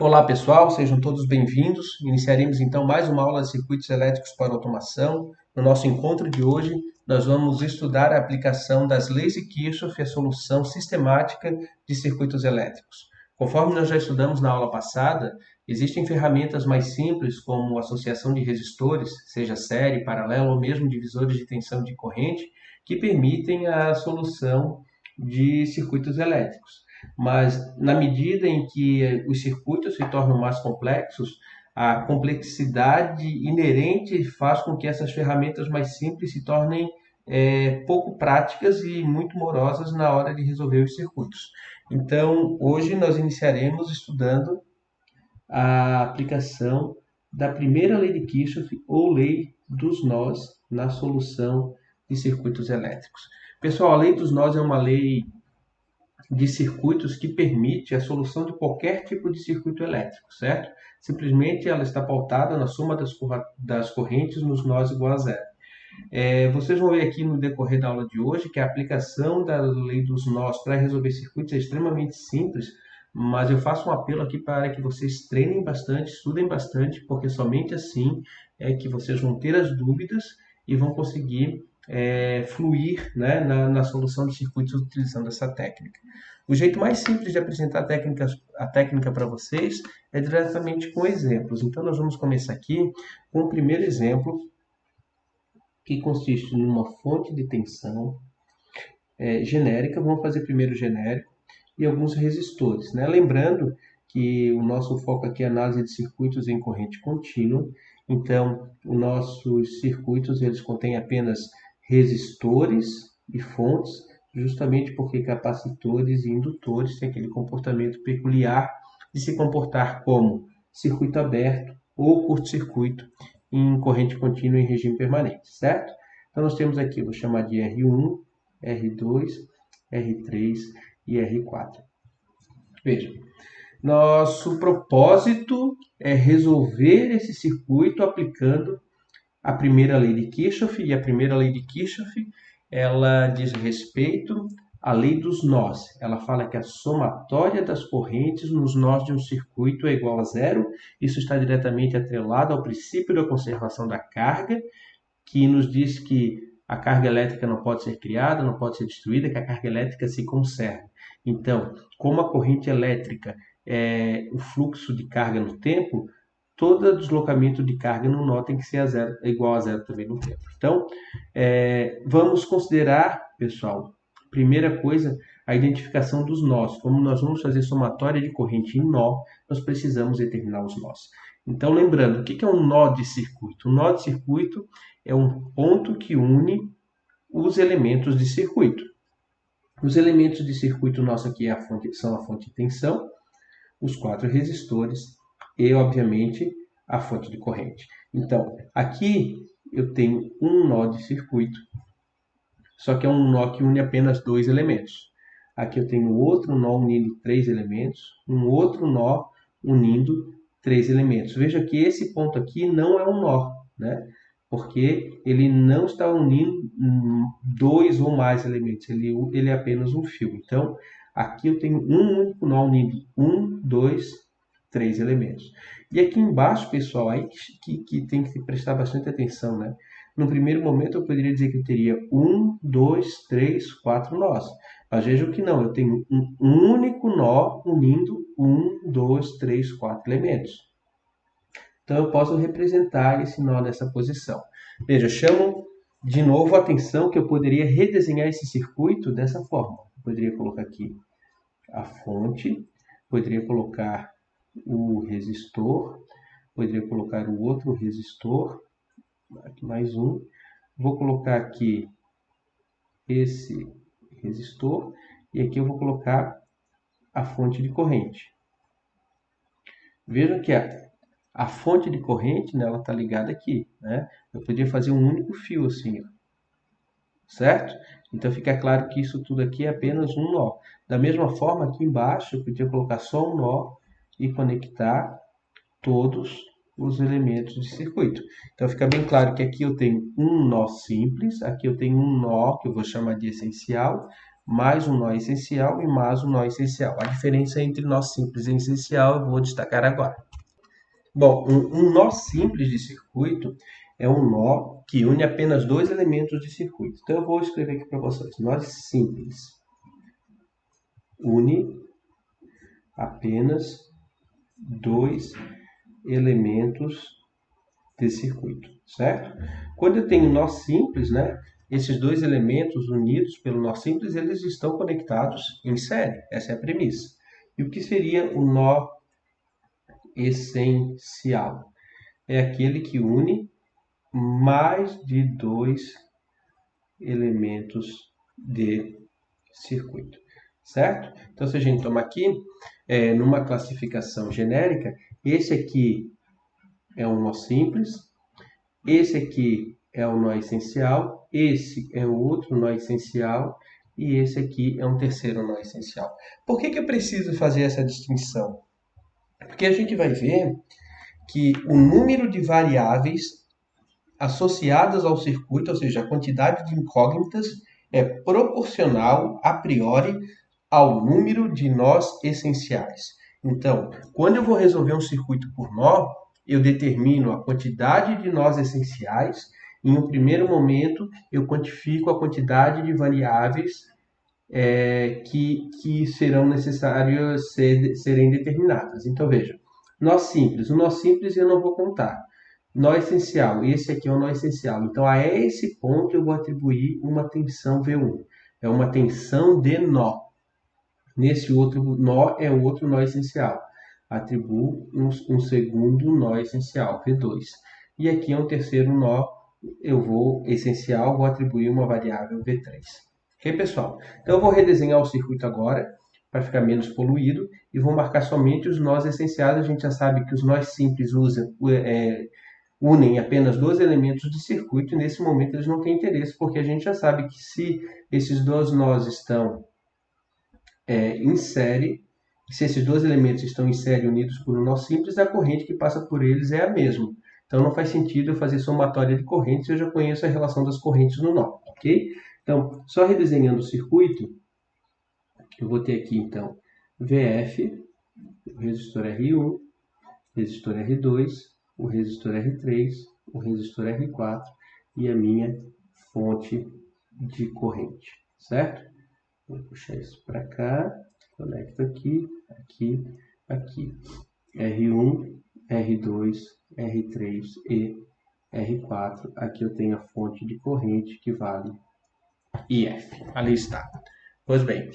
Olá pessoal, sejam todos bem-vindos. Iniciaremos então mais uma aula de circuitos elétricos para automação. No nosso encontro de hoje, nós vamos estudar a aplicação das leis de Kirchhoff e a solução sistemática de circuitos elétricos. Conforme nós já estudamos na aula passada, existem ferramentas mais simples como associação de resistores, seja série, paralelo ou mesmo divisores de tensão de corrente, que permitem a solução de circuitos elétricos. Mas na medida em que os circuitos se tornam mais complexos, a complexidade inerente faz com que essas ferramentas mais simples se tornem pouco práticas e muito morosas na hora de resolver os circuitos. Então, hoje nós iniciaremos estudando a aplicação da primeira lei de Kirchhoff ou lei dos nós na solução de circuitos elétricos. Pessoal, a lei dos nós é uma lei de circuitos que permite a solução de qualquer tipo de circuito elétrico, certo? Simplesmente ela está pautada na soma das correntes nos nós igual a zero. Vocês vão ver aqui no decorrer da aula de hoje que a aplicação da lei dos nós para resolver circuitos é extremamente simples, mas eu faço um apelo aqui para que vocês treinem bastante, estudem bastante, porque somente assim é que vocês vão ter as dúvidas e vão conseguir fluir, né, na solução de circuitos utilizando essa técnica. O jeito mais simples de apresentar a técnica para vocês é diretamente com exemplos. Então, nós vamos começar aqui com o primeiro exemplo, que consiste numa fonte de tensão genérica. Vamos fazer primeiro o genérico e alguns resistores, né? Lembrando que o nosso foco aqui é análise de circuitos em corrente contínua. Então, os nossos circuitos eles contêm apenas resistores e fontes, justamente porque capacitores e indutores têm aquele comportamento peculiar de se comportar como circuito aberto ou curto-circuito em corrente contínua em regime permanente, certo? Então, nós temos aqui, vou chamar de R1, R2, R3 e R4. Veja, nosso propósito é resolver esse circuito aplicando a primeira lei de Kirchhoff, e a primeira lei de Kirchhoff, ela diz respeito à lei dos nós. Ela fala que a somatória das correntes nos nós de um circuito é igual a zero. Isso está diretamente atrelado ao princípio da conservação da carga, que nos diz que a carga elétrica não pode ser criada, não pode ser destruída, que a carga elétrica se conserva. Então, como a corrente elétrica é o fluxo de carga no tempo, todo deslocamento de carga no nó tem que ser igual a zero também no tempo. Então, vamos considerar, pessoal, primeira coisa, a identificação dos nós. Como nós vamos fazer somatória de corrente em nó, nós precisamos determinar os nós. Então, lembrando, o que é um nó de circuito? Um nó de circuito é um ponto que une os elementos de circuito. Os elementos de circuito nosso aqui são a fonte de tensão, os 4 resistores e, obviamente, a fonte de corrente. Então, aqui eu tenho um nó de circuito, só que é um nó que une apenas 2 elementos. Aqui eu tenho outro nó unindo 3 elementos, um outro nó unindo 3 elementos. Veja que esse ponto aqui não é um nó, né? Porque ele não está unindo 2 ou mais elementos, ele é apenas um fio. Então, aqui eu tenho um único nó unindo 1, 2, 3 elementos. E aqui embaixo, pessoal, aí que tem que prestar bastante atenção, né? No primeiro momento, eu poderia dizer que eu teria 1, 2, 3, 4 nós. Mas vejam que não, eu tenho um único nó unindo 1, 2, 3, 4 elementos. Então, eu posso representar esse nó nessa posição. Veja, chamo de novo a atenção que eu poderia redesenhar esse circuito dessa forma. Eu poderia colocar aqui a fonte, poderia colocar o resistor, poderia colocar o outro resistor, aqui mais um. Vou colocar aqui esse resistor e aqui eu vou colocar a fonte de corrente. Vejam que a fonte de corrente, né, ela está ligada aqui, né? Eu podia fazer um único fio assim, ó, certo? Então fica claro que isso tudo aqui é apenas um nó. Da mesma forma, aqui embaixo eu podia colocar só um nó e conectar todos os elementos de circuito. Então fica bem claro que aqui eu tenho um nó simples, aqui eu tenho um nó que eu vou chamar de essencial, mais um nó essencial e mais um nó essencial. A diferença entre nó simples e essencial eu vou destacar agora. Bom, um nó simples de circuito é um nó que une apenas dois elementos de circuito. Então eu vou escrever aqui para vocês. Nó simples une apenas dois elementos de circuito, certo? Quando eu tenho nó simples, né, esses dois elementos unidos pelo nó simples, eles estão conectados em série. Essa é a premissa. E o que seria o nó essencial? É aquele que une mais de dois elementos de circuito, certo? Então, se a gente tomar aqui, numa classificação genérica, esse aqui é um nó simples, esse aqui é o nó essencial, esse é o outro nó essencial e esse aqui é um terceiro nó essencial. Por que eu preciso fazer essa distinção? Porque a gente vai ver que o número de variáveis associadas ao circuito, ou seja, a quantidade de incógnitas, é proporcional, a priori, ao número de nós essenciais. Então, quando eu vou resolver um circuito por nó, eu determino a quantidade de nós essenciais. Em um primeiro momento, eu quantifico a quantidade de variáveis que serão necessárias serem determinadas. Então, veja, nó simples. O nó simples eu não vou contar. Nó essencial. Esse aqui é o nó essencial. Então, a esse ponto eu vou atribuir uma tensão V1. É uma tensão de nó. Nesse outro nó é o outro nó essencial. Atribuo um segundo nó essencial, V2. E aqui é um terceiro nó, essencial, vou atribuir uma variável V3. Ok, pessoal? Então eu vou redesenhar o circuito agora, para ficar menos poluído, e vou marcar somente os nós essenciais. A gente já sabe que os nós simples unem apenas dois elementos de circuito, e nesse momento eles não têm interesse, porque a gente já sabe que se esses dois nós estão em série, se esses dois elementos estão em série unidos por um nó simples, a corrente que passa por eles é a mesma. Então não faz sentido eu fazer somatória de correntes, eu já conheço a relação das correntes no nó, ok? Então, só redesenhando o circuito, eu vou ter aqui então VF, o resistor R1, resistor R2, o resistor R3, o resistor R4 e a minha fonte de corrente, certo? Vou puxar isso para cá, conecto aqui, aqui, aqui. R1, R2, R3 e R4. Aqui eu tenho a fonte de corrente que vale IF. Ali está. Pois bem,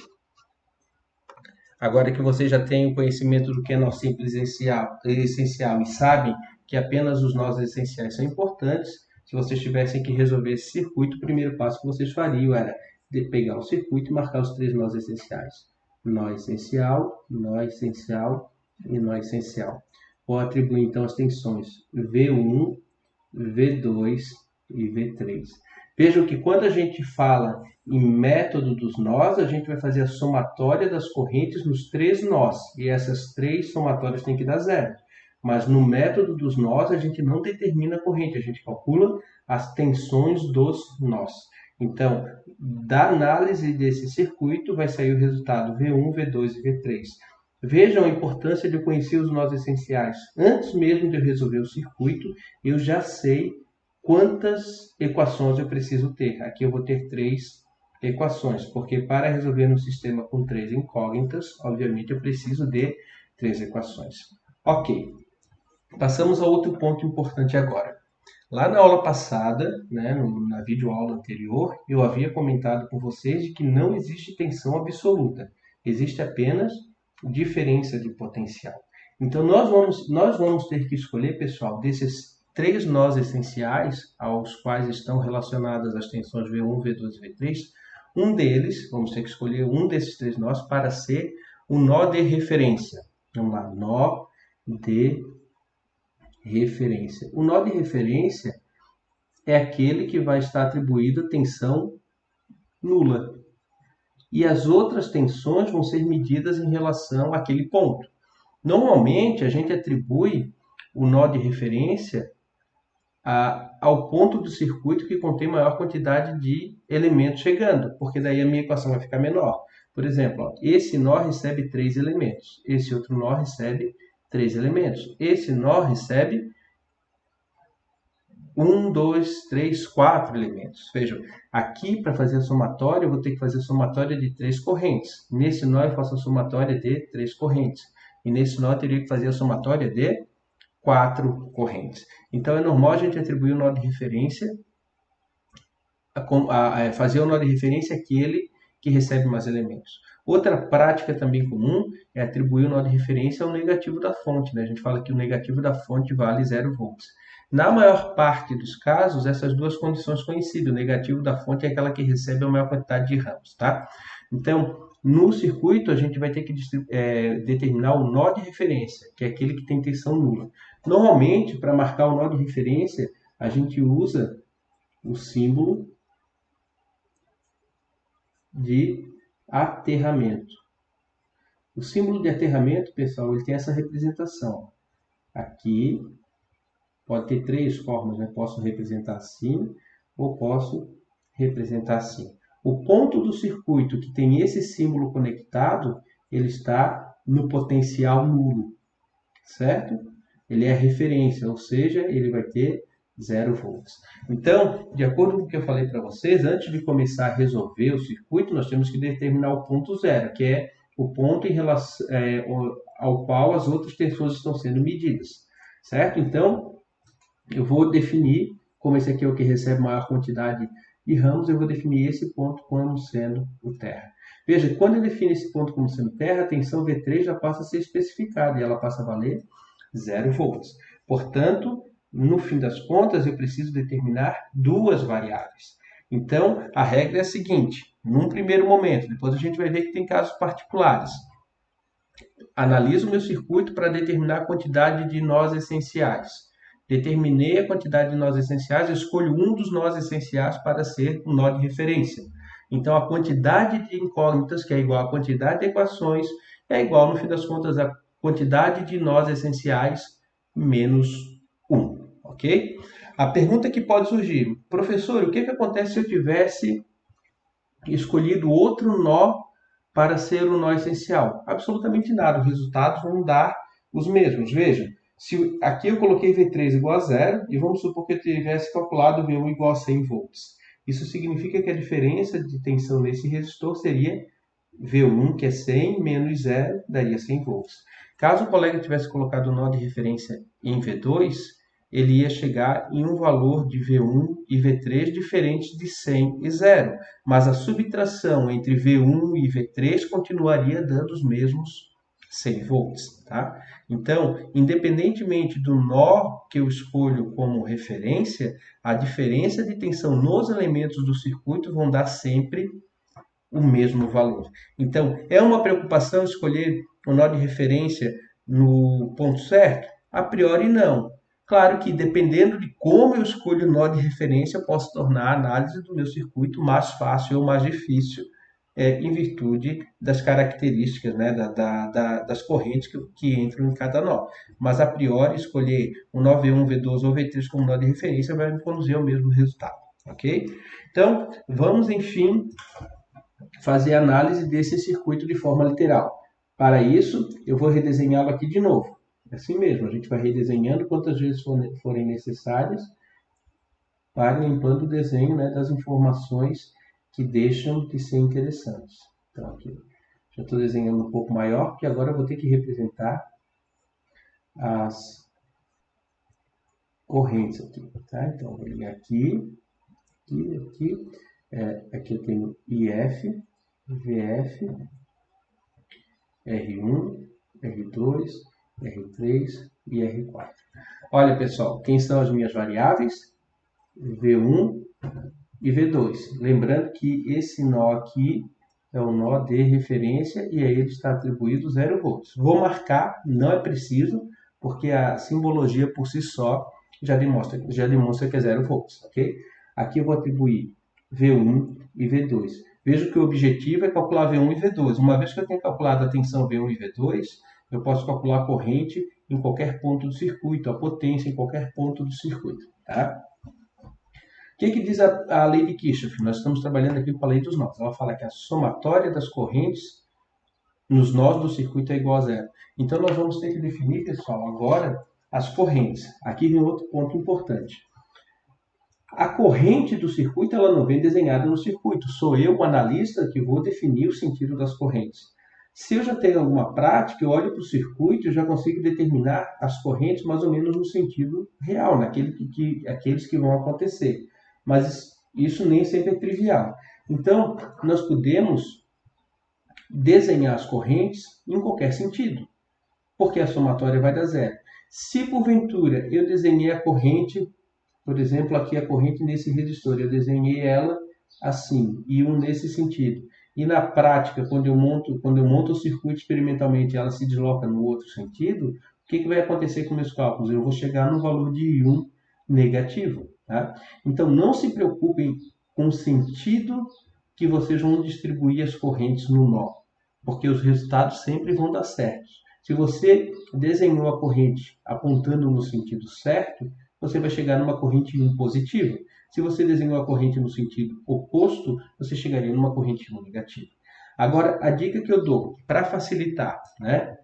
agora que você já tem o conhecimento do que é nó simples essencial e sabem que apenas os nós essenciais são importantes, se vocês tivessem que resolver esse circuito, o primeiro passo que vocês fariam era de pegar o circuito e marcar os três nós essenciais. Nó essencial, nó essencial e nó essencial. Vou atribuir então as tensões V1, V2 e V3. Vejam que quando a gente fala em método dos nós, a gente vai fazer a somatória das correntes nos três nós. E essas três somatórias têm que dar zero. Mas no método dos nós, a gente não determina a corrente, a gente calcula as tensões dos nós. Então, da análise desse circuito, vai sair o resultado V1, V2 e V3. Vejam a importância de eu conhecer os nós essenciais. Antes mesmo de eu resolver o circuito, eu já sei quantas equações eu preciso ter. Aqui eu vou ter 3 equações, porque para resolver um sistema com 3 incógnitas, obviamente eu preciso de 3 equações. Ok, passamos a outro ponto importante agora. Lá na aula passada, na videoaula anterior, eu havia comentado com vocês de que não existe tensão absoluta. Existe apenas diferença de potencial. Então, nós vamos ter que escolher, pessoal, desses 3 nós essenciais, aos quais estão relacionadas as tensões V1, V2 e V3, um deles, vamos ter que escolher um desses 3 nós para ser o nó de referência. Vamos lá, nó de referência. O nó de referência é aquele que vai estar atribuído a tensão nula. E as outras tensões vão ser medidas em relação àquele ponto. Normalmente, a gente atribui o nó de referência ao ponto do circuito que contém maior quantidade de elementos chegando, porque daí a minha equação vai ficar menor. Por exemplo, ó, esse nó recebe 3 elementos, esse outro nó recebe 3 elementos, esse nó recebe 1, 2, 3, 4 elementos. Vejam, aqui para fazer a somatória, eu vou ter que fazer a somatória de 3 correntes. Nesse nó eu faço a somatória de 3 correntes. E nesse nó eu teria que fazer a somatória de 4 correntes. Então é normal a gente atribuir o nó de referência, fazer o nó de referência àquele que recebe mais elementos. Outra prática também comum é atribuir o nó de referência ao negativo da fonte, né? A gente fala que o negativo da fonte vale 0 volts. Na maior parte dos casos, essas duas condições coincidem. O negativo da fonte é aquela que recebe a maior quantidade de ramos, tá? Então, no circuito, a gente vai ter que determinar o nó de referência, que é aquele que tem tensão nula. Normalmente, para marcar o nó de referência, a gente usa o símbolo de aterramento. O símbolo de aterramento, pessoal, ele tem essa representação. Aqui pode ter 3 formas, né? Posso representar assim ou posso representar assim. O ponto do circuito que tem esse símbolo conectado, ele está no potencial nulo, certo? Ele é referência, ou seja, ele vai ter 0 volts. Então, de acordo com o que eu falei para vocês, antes de começar a resolver o circuito, nós temos que determinar o ponto zero, que é o ponto em relação, ao qual as outras tensões estão sendo medidas, certo? Então, eu vou definir, como esse aqui é o que recebe maior quantidade de ramos, eu vou definir esse ponto como sendo o terra. Veja, quando eu defino esse ponto como sendo terra, a tensão V3 já passa a ser especificada e ela passa a valer 0 volts. Portanto, no fim das contas, eu preciso determinar 2 variáveis. Então, a regra é a seguinte, num primeiro momento, depois a gente vai ver que tem casos particulares. Analiso o meu circuito para determinar a quantidade de nós essenciais. Determinei a quantidade de nós essenciais, eu escolho um dos nós essenciais para ser um nó de referência. Então, a quantidade de incógnitas, que é igual à quantidade de equações, é igual, no fim das contas, a quantidade de nós essenciais menos 1, ok? A pergunta que pode surgir, professor, o que acontece se eu tivesse escolhido outro nó para ser o nó essencial? Absolutamente nada, os resultados vão dar os mesmos. Veja, se aqui eu coloquei V3 igual a 0, e vamos supor que eu tivesse calculado V1 igual a 100 volts. Isso significa que a diferença de tensão nesse resistor seria V1, que é 100, menos 0, daria 100 volts. Caso o colega tivesse colocado o nó de referência em V2, ele ia chegar em um valor de V1 e V3 diferentes de 100 e 0. Mas a subtração entre V1 e V3 continuaria dando os mesmos 100 volts, tá? Então, independentemente do nó que eu escolho como referência, a diferença de tensão nos elementos do circuito vão dar sempre o mesmo valor. Então, é uma preocupação escolher o nó de referência no ponto certo? A priori, não. Claro que, dependendo de como eu escolho o nó de referência, eu posso tornar a análise do meu circuito mais fácil ou mais difícil, em virtude das características, né, das correntes que entram em cada nó. Mas, a priori, escolher o nó V1, V2 ou V3 como nó de referência vai me conduzir ao mesmo resultado, ok? Então, vamos, enfim, fazer a análise desse circuito de forma literal. Para isso, eu vou redesenhá-lo aqui de novo. Assim mesmo, a gente vai redesenhando quantas vezes forem necessárias, para limpando o desenho, né, das informações que deixam de ser interessantes. Então, aqui, já estou desenhando um pouco maior, porque agora eu vou ter que representar as correntes aqui. Tá? Então, eu vou ligar aqui, aqui. Aqui eu tenho IF, VF, R1, R2, R3 e R4. Olha, pessoal, quem são as minhas variáveis? V1 e V2. Lembrando que esse nó aqui é o nó de referência e a ele está atribuído 0 volts. Vou marcar, não é preciso, porque a simbologia por si só já demonstra que é 0 volts, ok? Aqui eu vou atribuir V1 e V2. Veja que o objetivo é calcular V1 e V2. Uma vez que eu tenho calculado a tensão V1 e V2, eu posso calcular a corrente em qualquer ponto do circuito, a potência em qualquer ponto do circuito. Tá? que diz a lei de Kirchhoff? Nós estamos trabalhando aqui com a lei dos nós. Ela fala que a somatória das correntes nos nós do circuito é igual a zero. Então, nós vamos ter que definir, pessoal, agora as correntes. Aqui vem outro ponto importante. A corrente do circuito ela não vem desenhada no circuito. Sou eu, o analista, que vou definir o sentido das correntes. Se eu já tenho alguma prática, eu olho para o circuito e já consigo determinar as correntes mais ou menos no sentido real, aqueles que vão acontecer. Mas isso nem sempre é trivial. Então, nós podemos desenhar as correntes em qualquer sentido, porque a somatória vai dar zero. Se porventura eu desenhei a corrente, por exemplo, aqui a corrente nesse resistor, eu desenhei ela assim, e nesse sentido. E na prática, quando eu monto o circuito experimentalmente, ela se desloca no outro sentido, o que vai acontecer com meus cálculos? Eu vou chegar no valor de I1 negativo. Tá? Então, não se preocupem com o sentido que vocês vão distribuir as correntes no nó, porque os resultados sempre vão dar certo. Se você desenhou a corrente apontando no sentido certo, você vai chegar numa corrente 1 positiva. Se você desenhou a corrente no sentido oposto, você chegaria numa corrente 1 negativa. Agora, a dica que eu dou, para facilitar, né?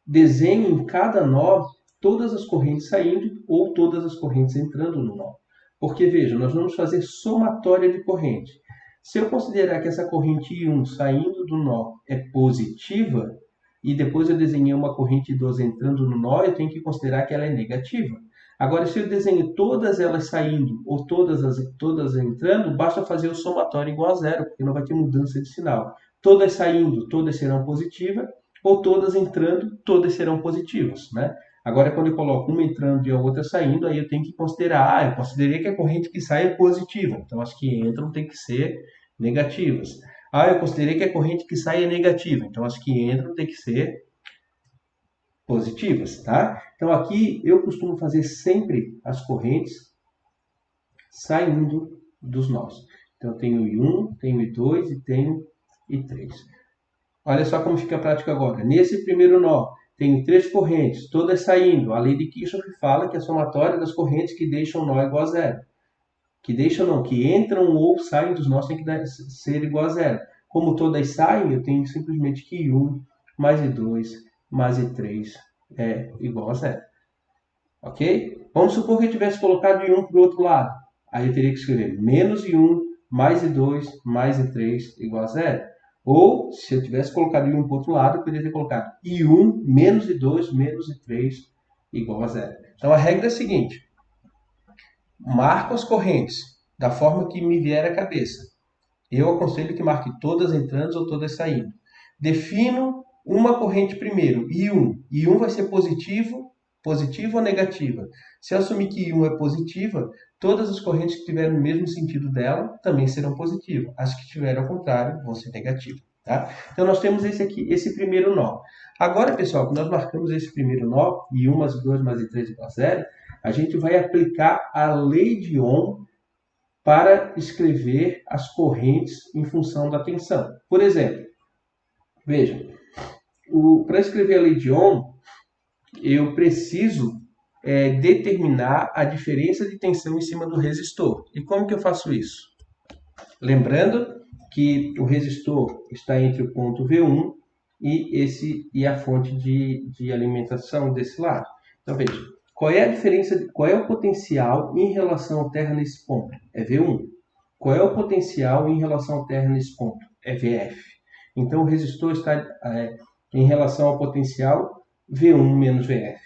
Desenhe em cada nó todas as correntes saindo ou todas as correntes entrando no nó. Porque, veja, nós vamos fazer somatória de corrente. Se eu considerar que essa corrente I1 saindo do nó é positiva, e depois eu desenhei uma corrente 2 entrando no nó, eu tenho que considerar que ela é negativa. Agora, se eu desenho todas elas saindo ou todas entrando, basta fazer o somatório igual a zero, porque não vai ter mudança de sinal. Todas saindo, todas serão positivas, ou todas entrando, todas serão positivas, né? Agora, quando eu coloco uma entrando e a outra saindo, aí eu tenho que considerar, eu considerei que a corrente que sai é positiva, então as que entram tem que ser negativas. Eu considerei que a corrente que sai é negativa, então as que entram tem que ser positivas, tá? Então aqui eu costumo fazer sempre as correntes saindo dos nós. Então eu tenho I1, tenho I2 e tenho I3. Olha só como fica a prática agora. Nesse primeiro nó, tenho 3 correntes, todas saindo. A lei de Kirchhoff fala que a somatória das correntes que deixam o nó igual a zero. Que entram ou saem dos nós tem que ser igual a zero. Como todas saem, eu tenho simplesmente que I1 mais I2 mais I3 é igual a zero. Ok? Vamos supor que eu tivesse colocado I1 para o outro lado. Aí eu teria que escrever menos I1 mais I2 mais I3 igual a zero. Ou, se eu tivesse colocado I1 para o outro lado, eu poderia ter colocado I1 menos I2 menos I3 igual a zero. Então, a regra é a seguinte. Marco as correntes da forma que me vier à cabeça. Eu aconselho que marque todas entrando ou todas saindo. Defino uma corrente primeiro, I1. I1 vai ser positivo ou negativa. Se eu assumir que I1 é positiva, todas as correntes que tiverem o mesmo sentido dela também serão positivas. As que tiverem ao contrário vão ser negativas. Tá? Então nós temos esse primeiro nó. Agora, pessoal, quando nós marcamos esse primeiro nó, I1 mais I2 mais I3 igual a zero, a gente vai aplicar a lei de Ohm para escrever as correntes em função da tensão. Por exemplo, veja, para escrever a lei de Ohm, eu preciso determinar a diferença de tensão em cima do resistor. E como que eu faço isso? Lembrando que o resistor está entre o ponto V1 e a fonte de alimentação desse lado. Então, veja, qual é a diferença, qual é o potencial em relação ao terra nesse ponto? É V1. Qual é o potencial em relação ao terra nesse ponto? É VF. Então, o resistor está em relação ao potencial V1 menos VF.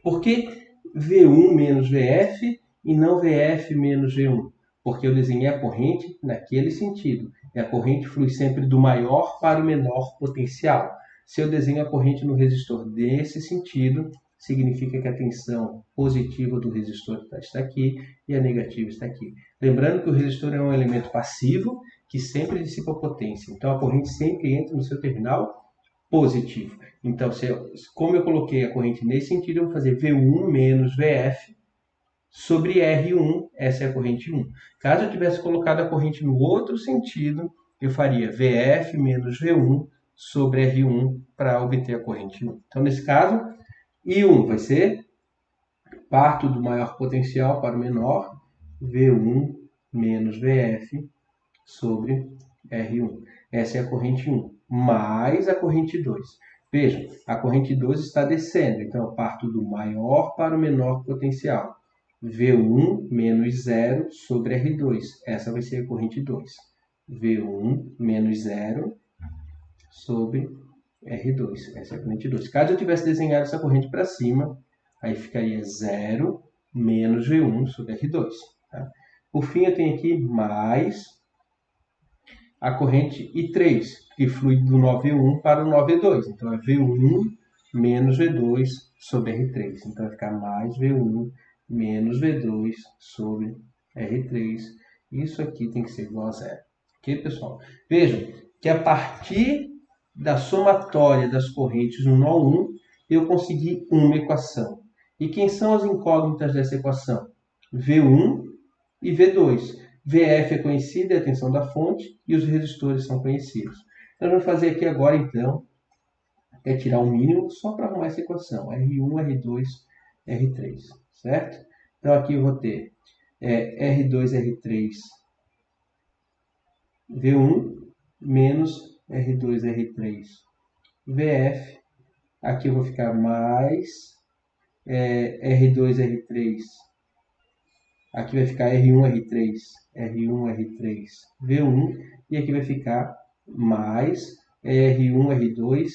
Por que V1 menos VF e não VF menos V1? Porque eu desenhei a corrente naquele sentido. E a corrente flui sempre do maior para o menor potencial. Se eu desenho a corrente no resistor desse sentido, significa que a tensão positiva do resistor está aqui e a negativa está aqui. Lembrando que o resistor é um elemento passivo que sempre dissipa potência. Então a corrente sempre entra no seu terminal positivo. Então, como eu coloquei a corrente nesse sentido, eu vou fazer V1 menos VF sobre R1, essa é a corrente 1. Caso eu tivesse colocado a corrente no outro sentido, eu faria VF menos V1 sobre R1 para obter a corrente 1. Então, nesse caso, I1 vai ser parto do maior potencial para o menor, V1 menos VF sobre R1. Essa é a corrente 1, mais a corrente 2. Vejam, a corrente 2 está descendo, então eu parto do maior para o menor potencial. V1 menos 0 sobre R2. Essa vai ser a corrente 2. V1 menos 0 sobre R2. Essa é a corrente 2. Caso eu tivesse desenhado essa corrente para cima, aí ficaria 0 menos V1 sobre R2. Tá? Por fim, eu tenho aqui mais a corrente I3, que flui do nó V1 para o nó V2. Então, é V1 menos V2 sobre R3. Então, vai ficar mais V1 menos V2 sobre R3. Isso aqui tem que ser igual a zero. Ok, pessoal? Vejam que a partir da somatória das correntes no nó 1, eu consegui uma equação. E quem são as incógnitas dessa equação? V1 e V2. VF é conhecida, é a tensão da fonte, e os resistores são conhecidos. Nós vamos fazer aqui agora, então, é tirar o mínimo só para arrumar essa equação. R1, R2, R3, certo? Então, aqui eu vou ter R2, R3, V1, menos R2, R3, VF. Aqui eu vou ficar mais R2, R3. Aqui vai ficar R1, R3, R1, R3, V1. E aqui vai ficar mais R1, R2,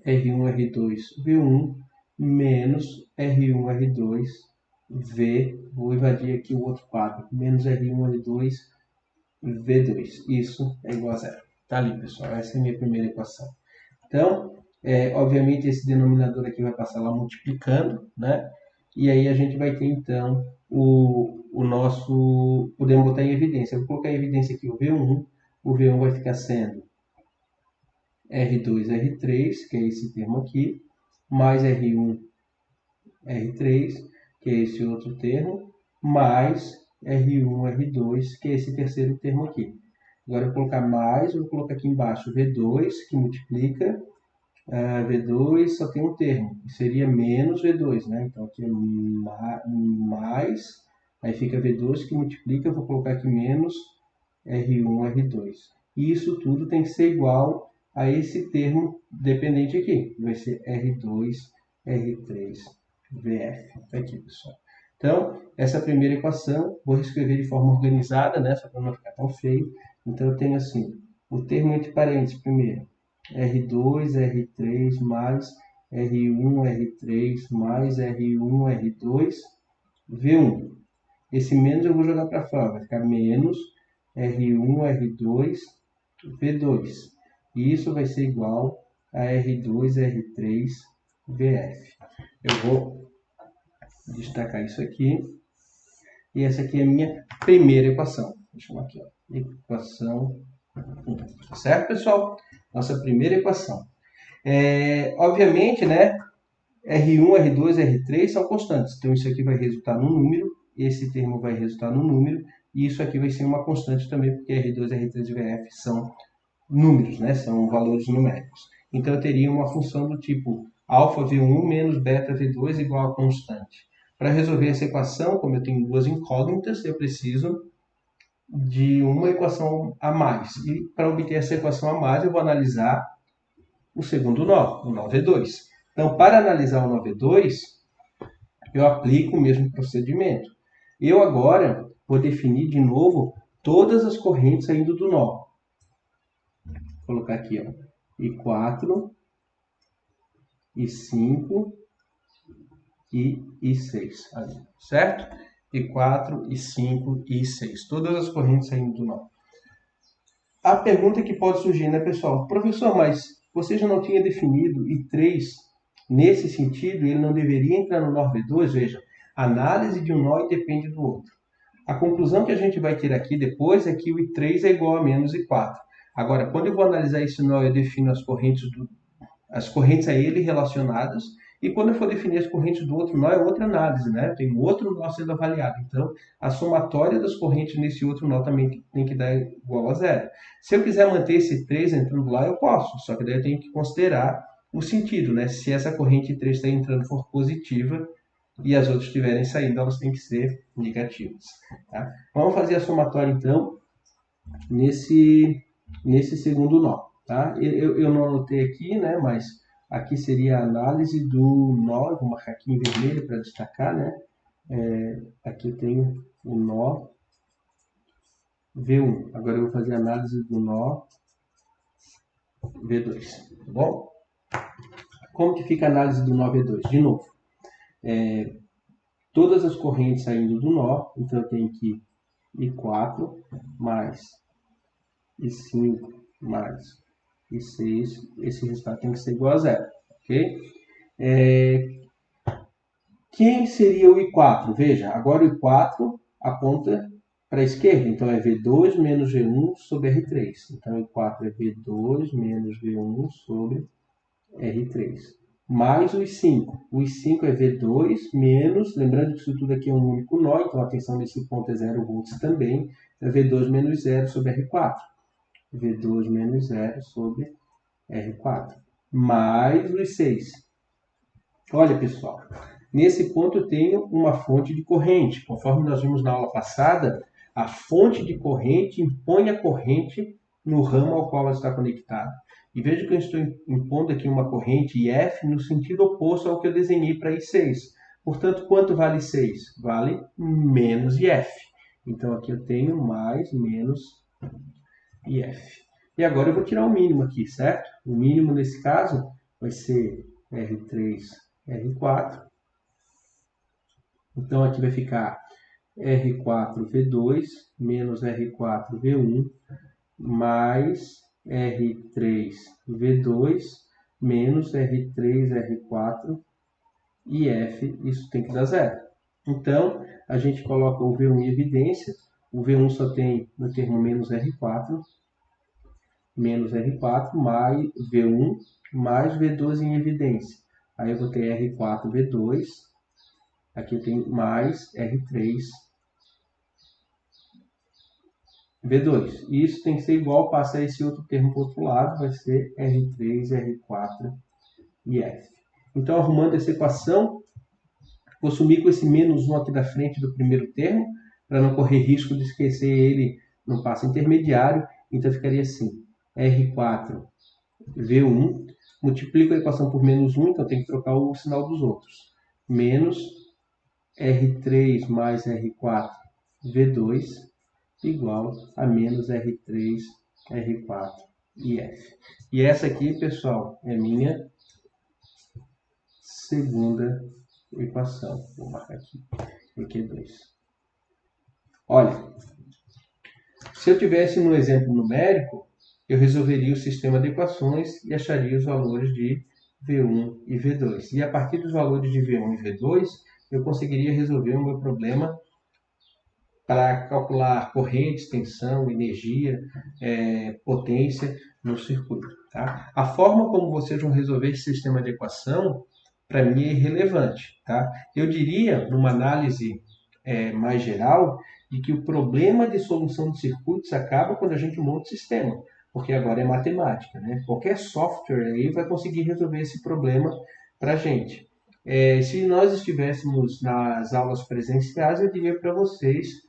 R1, R2, V1, menos R1, R2, V. Vou invadir aqui o outro quadro. Menos R1, R2, V2. Isso é igual a zero. Tá ali, pessoal. Essa é a minha primeira equação. Então, obviamente, esse denominador aqui vai passar lá multiplicando, né? E aí a gente vai ter, então, o nosso... Podemos botar em evidência. Eu vou colocar em evidência aqui o V1. O V1 vai ficar sendo R2, R3, que é esse termo aqui, mais R1, R3, que é esse outro termo, mais R1, R2, que é esse terceiro termo aqui. Agora eu vou colocar mais, eu vou colocar aqui embaixo V2, que multiplica, V2 só tem um termo, que seria menos V2, né? Então aqui é mais, aí fica V2 que multiplica, eu vou colocar aqui menos R1, R2. E isso tudo tem que ser igual a esse termo dependente aqui, vai ser R2, R3, VF. Tá aqui, pessoal. Então, essa primeira equação, vou reescrever de forma organizada, né? Só para não ficar tão feio. Então, eu tenho assim, o termo entre parênteses, primeiro, R2, R3, mais R1, R3, mais R1, R2, V1. Esse menos eu vou jogar para fora, vai ficar menos R1, R2, V2. E isso vai ser igual a R2, R3, VF. Eu vou destacar isso aqui. E essa aqui é a minha primeira equação. Vou chamar aqui, ó, equação 1. Certo, pessoal? Nossa primeira equação. Obviamente, né, R1, R2, R3 são constantes. Então, isso aqui vai resultar no número, esse termo vai resultar no número, e isso aqui vai ser uma constante também, porque R2, R3 e VF são números, né? São valores numéricos. Então, eu teria uma função do tipo alfa V1 menos beta V2 igual a constante. Para resolver essa equação, como eu tenho duas incógnitas, eu preciso de uma equação a mais. E para obter essa equação a mais, eu vou analisar o segundo nó, o nó V2. Então, para analisar o nó V2, eu aplico o mesmo procedimento. Eu agora vou definir de novo todas as correntes saindo do nó. Vou colocar aqui, ó, I4, I5 e I6, ali, certo? I4, I5 e I6, todas as correntes saindo do nó. A pergunta que pode surgir, né, pessoal? Professor, mas você já não tinha definido I3 nesse sentido, ele não deveria entrar no nó V2? Veja, a análise de um nó depende do outro. A conclusão que a gente vai ter aqui depois é que o I3 é igual a menos I4. Agora, quando eu vou analisar esse nó, eu defino as correntes a ele relacionadas, e quando eu for definir as correntes do outro nó, é outra análise, né? Tem outro nó sendo avaliado. Então, a somatória das correntes nesse outro nó também tem que dar igual a zero. Se eu quiser manter esse 3 entrando lá, eu posso, só que daí eu tenho que considerar o sentido, né? Se essa corrente 3 está entrando for positiva, e as outras estiverem saindo, elas têm que ser negativas. Tá? Vamos fazer a somatória, então, nesse segundo nó. Tá? Eu não anotei aqui, né, mas aqui seria a análise do nó, eu vou marcar aqui em vermelho para destacar, né? Aqui eu tenho o nó V1. Agora eu vou fazer a análise do nó V2, tá bom? Como que fica a análise do nó V2? De novo, todas as correntes saindo do nó, então eu tenho que I4 mais I5 mais I6, esse resultado tem que ser igual a zero, ok? Quem seria o I4? Veja, agora o I4 aponta para a esquerda, então é V2 menos V1 sobre R3. Então, I4 é V2 menos V1 sobre R3. Mais o I5. O I5 é V2 menos, lembrando que isso tudo aqui é um único nó, então atenção nesse ponto é 0 volts também, é V2 menos 0 sobre R4. V2 menos 0 sobre R4. Mais o I6. Olha, pessoal, nesse ponto eu tenho uma fonte de corrente. Conforme nós vimos na aula passada, a fonte de corrente impõe a corrente no ramo ao qual ela está conectada. E veja que eu estou impondo aqui uma corrente IF no sentido oposto ao que eu desenhei para I6. Portanto, quanto vale 6? Vale menos IF. Então, aqui eu tenho mais menos IF. E agora eu vou tirar o mínimo aqui, certo? O mínimo nesse caso vai ser R3, R4. Então, aqui vai ficar R4V2 menos R4V1 mais R3V2 menos R3R4 e F, isso tem que dar zero. Então, a gente coloca o V1 em evidência. O V1 só tem no termo menos R4 mais V1 mais V2 em evidência. Aí eu vou ter R4V2, aqui eu tenho mais R3V2. E isso tem que ser igual, passar esse outro termo para o outro lado, vai ser R3, R4 e F. Então, arrumando essa equação, vou sumir com esse menos 1 aqui da frente do primeiro termo, para não correr risco de esquecer ele no passo intermediário. Então, ficaria assim, R4V1, multiplico a equação por menos 1, então tem que trocar o sinal dos outros. Menos R3 mais R4V2 igual a menos R3, R4 e F. E essa aqui, pessoal, é minha segunda equação. Vou marcar aqui, EQ2. Olha, se eu tivesse no exemplo numérico, eu resolveria o sistema de equações e acharia os valores de V1 e V2. E a partir dos valores de V1 e V2, eu conseguiria resolver o meu problema para calcular corrente, tensão, energia, potência no circuito. Tá? A forma como vocês vão resolver esse sistema de equação, para mim, é irrelevante. Tá? Eu diria, numa análise mais geral, de que o problema de solução de circuitos acaba quando a gente monta o sistema, porque agora é matemática. Né? Qualquer software aí vai conseguir resolver esse problema para a gente. Se nós estivéssemos nas aulas presenciais, eu diria para vocês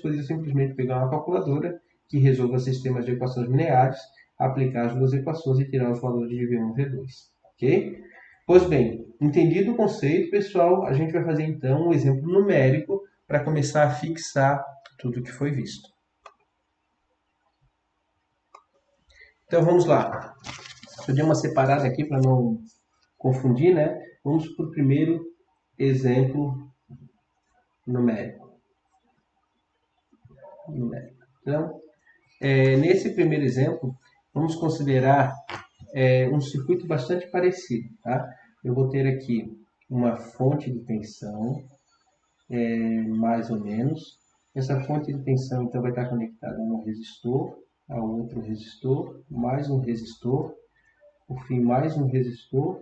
poderiam simplesmente pegar uma calculadora que resolva sistemas de equações lineares, aplicar as duas equações e tirar os valores de V1 e V2. Ok? Pois bem, entendido o conceito, pessoal, a gente vai fazer então um exemplo numérico para começar a fixar tudo o que foi visto. Então vamos lá. Eu dei uma separada aqui para não confundir, né? Vamos para o primeiro exemplo numérico. Então, nesse primeiro exemplo, vamos considerar um circuito bastante parecido. Tá? Eu vou ter aqui uma fonte de tensão, mais ou menos. Essa fonte de tensão então vai estar conectada a um resistor, a outro resistor, mais um resistor, por fim mais um resistor,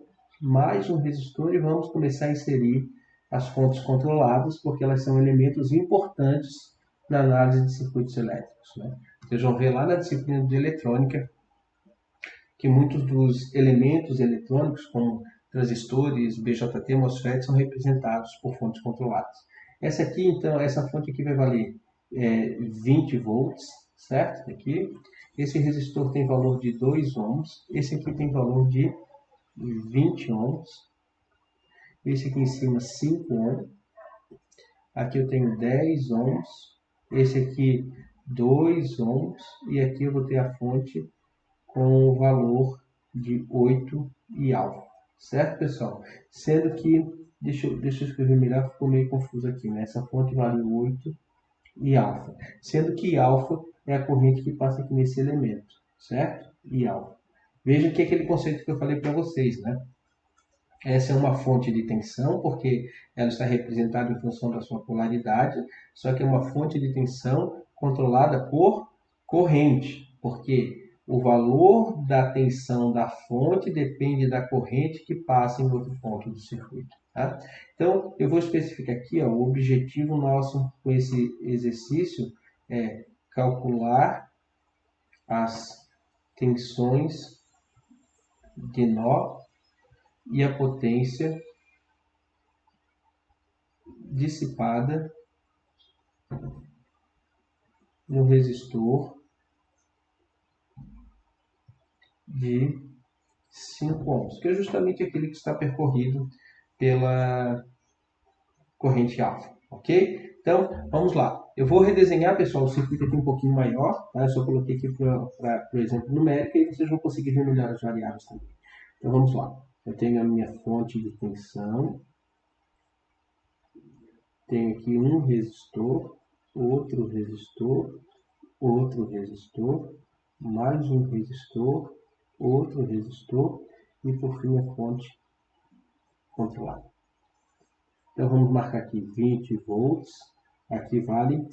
e vamos começar a inserir as fontes controladas, porque elas são elementos importantes na análise de circuitos elétricos. Né? Vocês vão ver lá na disciplina de eletrônica que muitos dos elementos eletrônicos, como transistores, BJT, MOSFET são representados por fontes controladas. Essa aqui, então, essa fonte aqui vai valer 20 volts, certo? Aqui. Esse resistor tem valor de 2 ohms, esse aqui tem valor de 20 ohms, esse aqui em cima 5 ohms, aqui eu tenho 10 ohms, esse aqui 2 ohms, e aqui eu vou ter a fonte com o valor de 8 e alfa, certo, pessoal? Sendo que, deixa eu escrever melhor, ficou meio confuso aqui, né? Essa fonte vale 8 e alfa, sendo que alfa é a corrente que passa aqui nesse elemento, certo? E alfa. Veja que é aquele conceito que eu falei para vocês, né? Essa é uma fonte de tensão, porque ela está representada em função da sua polaridade, só que é uma fonte de tensão controlada por corrente, porque o valor da tensão da fonte depende da corrente que passa em outro ponto do circuito. Tá? Então, eu vou especificar aqui, ó, o objetivo nosso com esse exercício é calcular as tensões de nó e a potência dissipada no resistor de 5 ohms, que é justamente aquele que está percorrido pela corrente alfa, ok? Então, vamos lá. Eu vou redesenhar, pessoal, o circuito aqui um pouquinho maior, tá? Eu só coloquei aqui para o exemplo numérico e vocês vão conseguir ver melhor as variáveis também. Então, vamos lá. Eu tenho a minha fonte de tensão, tenho aqui um resistor, outro resistor, outro resistor, mais um resistor, outro resistor e por fim a fonte controlada. Então vamos marcar aqui 20 volts, aqui vale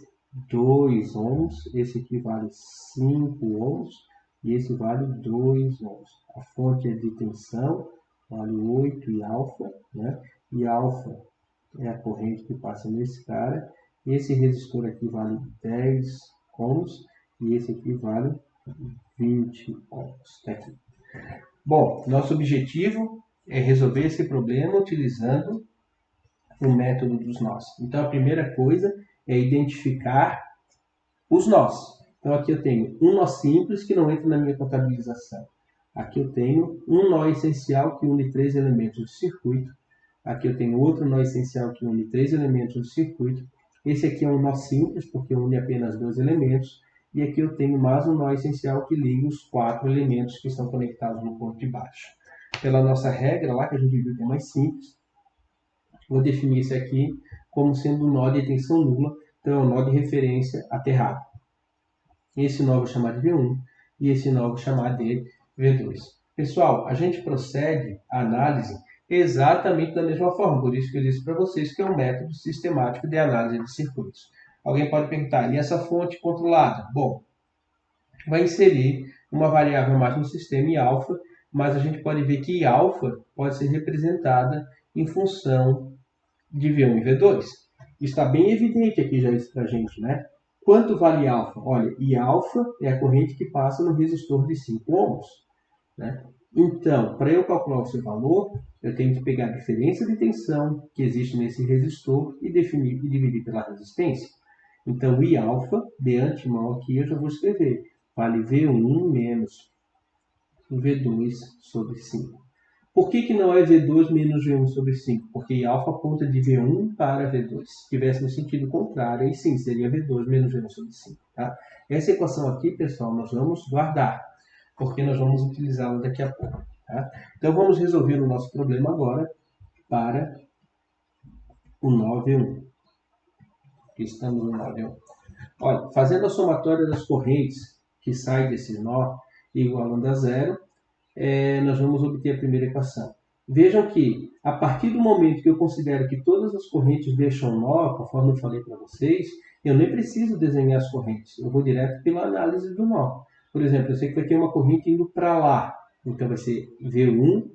2 ohms, esse aqui vale 5 ohms e esse vale 2 ohms. A fonte é de tensão, vale 8 e alfa, né? E alfa é a corrente que passa nesse cara. Esse resistor aqui vale 10 ohms e esse aqui vale 20 ohms. Tá aqui. Bom, nosso objetivo é resolver esse problema utilizando o método dos nós. Então, a primeira coisa é identificar os nós. Então, aqui eu tenho um nó simples que não entra na minha contabilização. Aqui eu tenho um nó essencial que une 3 elementos do circuito. Aqui eu tenho outro nó essencial que une 3 elementos do circuito. Esse aqui é um nó simples, porque une apenas 2 elementos. E aqui eu tenho mais um nó essencial que liga os 4 elementos que estão conectados no ponto de baixo. Pela nossa regra lá, que a gente viu que é mais simples, vou definir isso aqui como sendo um nó de tensão nula, então é um nó de referência aterrado. Esse nó eu vou chamar de V1 e esse nó eu vou chamar de V2. Pessoal, a gente procede à análise exatamente da mesma forma, por isso que eu disse para vocês que é um método sistemático de análise de circuitos. Alguém pode perguntar, e essa fonte controlada? Bom, vai inserir uma variável a mais no sistema I alfa, mas a gente pode ver que I alfa pode ser representada em função de V1 e V2. Está bem evidente aqui já isso para a gente, né? Quanto vale alfa? Olha, I alfa é a corrente que passa no resistor de 5 ohms. Né? Então, para eu calcular o seu valor, eu tenho que pegar a diferença de tensão que existe nesse resistor e definir e dividir pela resistência. Então, I alfa, de antemão aqui, eu já vou escrever. Vale V1 menos V2 sobre 5. Por que não é V2 menos V1 sobre 5? Porque I alfa aponta de V1 para V2. Se tivesse no sentido contrário, aí sim, seria V2 menos V1 sobre 5. Tá? Essa equação aqui, pessoal, nós vamos guardar, porque nós vamos utilizá-la daqui a pouco. Tá? Então, vamos resolver o nosso problema agora para o nó V1. Estamos no nó V1. Olha, fazendo a somatória das correntes que saem desse nó igualando a zero, nós vamos obter a primeira equação. Vejam que, a partir do momento que eu considero que todas as correntes deixam nó, conforme eu falei para vocês, eu nem preciso desenhar as correntes. Eu vou direto pela análise do nó. Por exemplo, eu sei que vai ter uma corrente indo para lá. Então, vai ser V1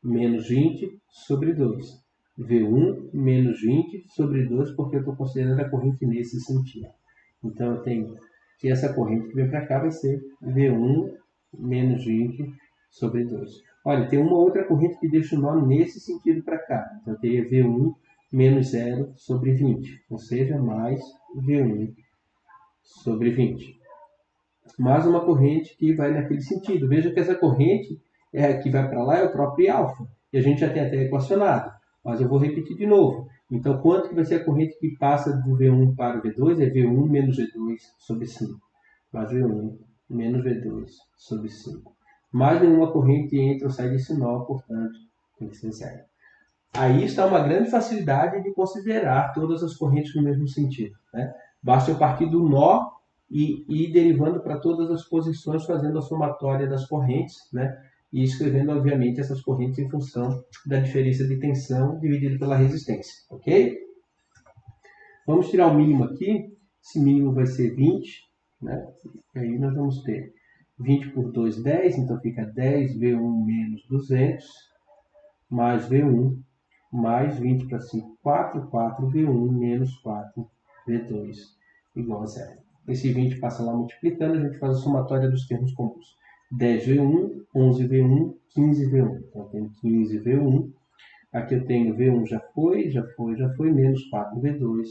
menos 20 sobre 2. V1 menos 20 sobre 2, porque eu estou considerando a corrente nesse sentido. Então, eu tenho que essa corrente que vem para cá vai ser V1 menos 20 sobre 2. Olha, tem uma outra corrente que deixa o nó nesse sentido para cá. Então, eu teria V1 menos 0 sobre 20, ou seja, mais V1 sobre 20. Mais uma corrente que vai naquele sentido. Veja que essa corrente que vai para lá é o próprio alfa. E a gente já tem até equacionado. Mas eu vou repetir de novo. Então, quanto que vai ser a corrente que passa do V1 para o V2? É V1 menos V2 sobre 5. Mais V1 menos V2 sobre 5. Mais nenhuma corrente entra ou sai desse nó, portanto, tem que ser zero. Aí está uma grande facilidade de considerar todas as correntes no mesmo sentido, né? Basta eu partir do nó e ir derivando para todas as posições, fazendo a somatória das correntes, né? E escrevendo, obviamente, essas correntes em função da diferença de tensão dividida pela resistência, ok? Vamos tirar o mínimo aqui. Esse mínimo vai ser 20, né? E aí nós vamos ter 20 por 2, 10, então fica 10 V1 menos 200, mais V1, mais 20 para 5, 4, 4V1 menos 4V2 igual a zero. Esse 20 passa lá multiplicando, a gente faz a somatória dos termos comuns. 10V1, 11V1, 15V1. Então, eu tenho 15V1. Aqui eu tenho V1 já foi, menos 4V2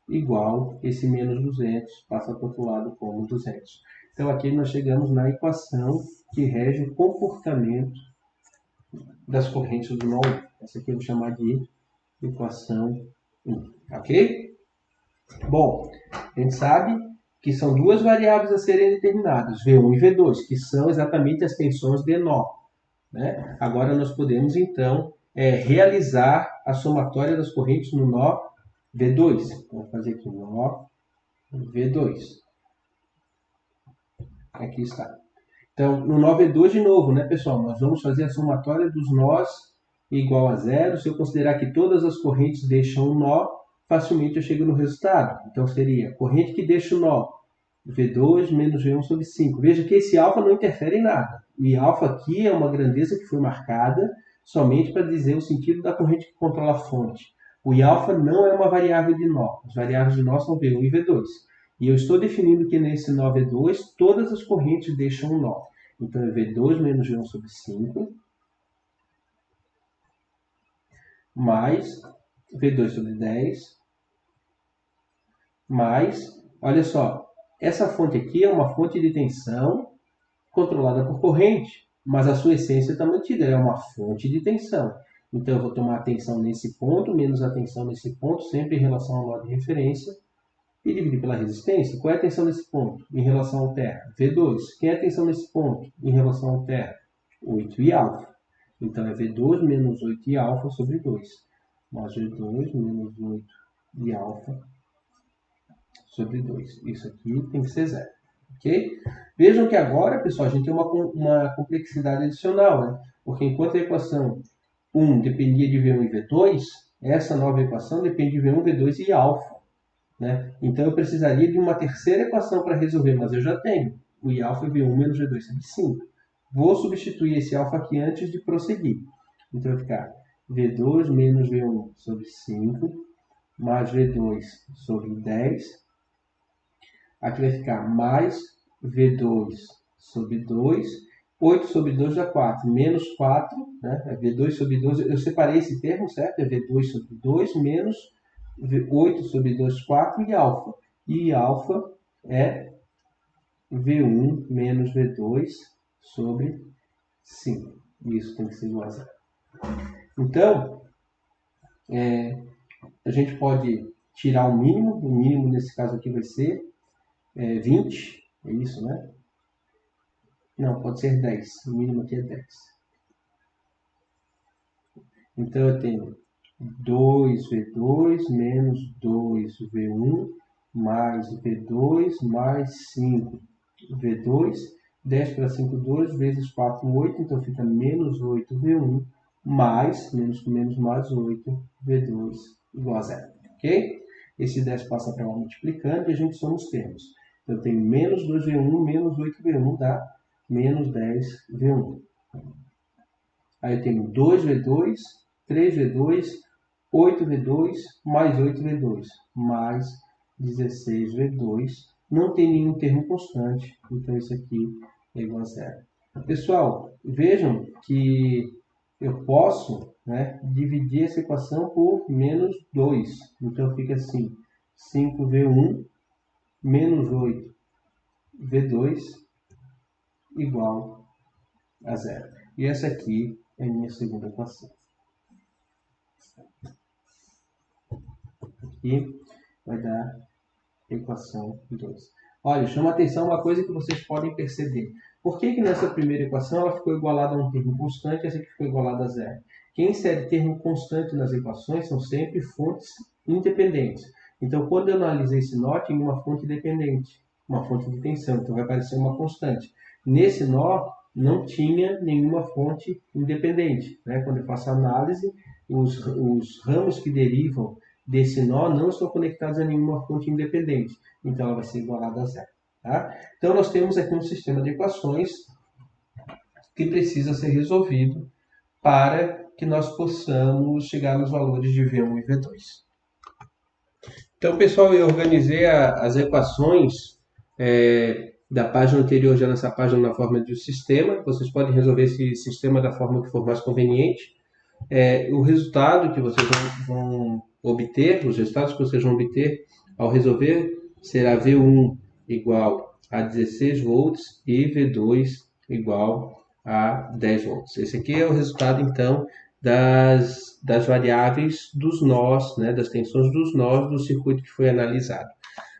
igual, esse menos 200 passa para o outro lado como 200. Então, aqui nós chegamos na equação que rege o comportamento das correntes do nó 1. Essa aqui eu vou chamar de equação 1, ok? Bom, a gente sabe que são duas variáveis a serem determinadas, V1 e V2, que são exatamente as tensões de nó, né? Agora nós podemos, então, realizar a somatória das correntes no nó V2. Então, vou fazer aqui nó V2. Aqui está. Então, no nó V2 de novo, né, pessoal? Nós vamos fazer a somatória dos nós igual a zero. Se eu considerar que todas as correntes deixam um nó, facilmente eu chego no resultado. Então, seria corrente que deixa o nó, V2 menos V1 sobre 5. Veja que esse alfa não interfere em nada. E alfa aqui é uma grandeza que foi marcada somente para dizer o sentido da corrente que controla a fonte. O I-alfa não é uma variável de nó. As variáveis de nó são V1 e V2. E eu estou definindo que nesse nó V2, todas as correntes deixam um nó. Então, é V2 menos V1 sobre 5, mais V2 sobre 10, mais, olha só, essa fonte aqui é uma fonte de tensão controlada por corrente, mas a sua essência está mantida, é uma fonte de tensão. Então, eu vou tomar a tensão nesse ponto, menos a tensão nesse ponto, sempre em relação ao nó de referência, e dividir pela resistência. Qual é a tensão nesse ponto em relação ao terra? V2. Quem é a tensão nesse ponto em relação ao terra? 8I-alfa. Então, é V2 menos 8I-alfa sobre 2. Mais V2 menos 8I-alfa sobre 2. Isso aqui tem que ser zero. Ok? Vejam que agora, pessoal, a gente tem uma complexidade adicional, né? Porque enquanto a equação 1 dependia de V1 e V2, essa nova equação depende de V1, V2 e alfa, né? Então eu precisaria de uma terceira equação para resolver, mas eu já tenho. O I-alfa é V1 menos V2 sobre 5. Vou substituir esse alfa aqui antes de prosseguir. Então vai ficar V2 menos V1 sobre 5, mais V2 sobre 10. Aqui vai ficar mais V2 sobre 2. 8 sobre 2 dá 4, menos 4, né? É V2 sobre 2. Eu separei esse termo, certo? É V2 sobre 2 menos 8 sobre 2, 4 e alfa. E alfa é V1 menos V2 sobre 5. Isso tem que ser igual a zero. Então, a gente pode tirar o mínimo. O mínimo nesse caso aqui vai ser 20. É isso, né? Não, pode ser 10. O mínimo aqui é 10. Então, eu tenho 2V2 menos 2V1 mais V2 mais 5V2. 10 para 5, 2 vezes 4, 8. Então, fica menos 8V1 mais, menos com menos, mais 8V2 igual a zero. Ok? Esse 10 passa para lá multiplicando e a gente soma os termos. Então, eu tenho menos 2V1 menos 8V1 dá menos 10V1. Aí eu tenho 2V2, 3V2, 8V2, mais 8V2, mais 16V2. Não tem nenhum termo constante, então isso aqui é igual a zero. Pessoal, vejam que eu posso, né, dividir essa equação por menos 2. Então fica assim, 5v1 menos 8v2 igual a zero. E essa aqui é a minha segunda equação. Aqui vai dar equação 2. Olha, chama atenção uma coisa que vocês podem perceber. Por que nessa primeira equação ela ficou igualada a um termo constante e essa aqui ficou igualada a zero? Quem insere termo constante nas equações são sempre fontes independentes. Então, quando eu analisei esse nó, tinha uma fonte dependente, uma fonte de tensão, então vai aparecer uma constante. Nesse nó, não tinha nenhuma fonte independente. Né? Quando eu faço a análise, os ramos que derivam desse nó não estão conectados a nenhuma fonte independente. Então, ela vai ser igualada a zero. Tá? Então, nós temos aqui um sistema de equações que precisa ser resolvido para que nós possamos chegar nos valores de V1 e V2. Então, pessoal, eu organizei as equações da página anterior já nessa página na forma de um sistema. Vocês podem resolver esse sistema da forma que for mais conveniente. O resultado que vocês vão obter, os resultados que vocês vão obter ao resolver, será V1 igual a 16 volts e V2 igual a 10 volts. Esse aqui é o resultado, então, das variáveis dos nós, né, das tensões dos nós do circuito que foi analisado.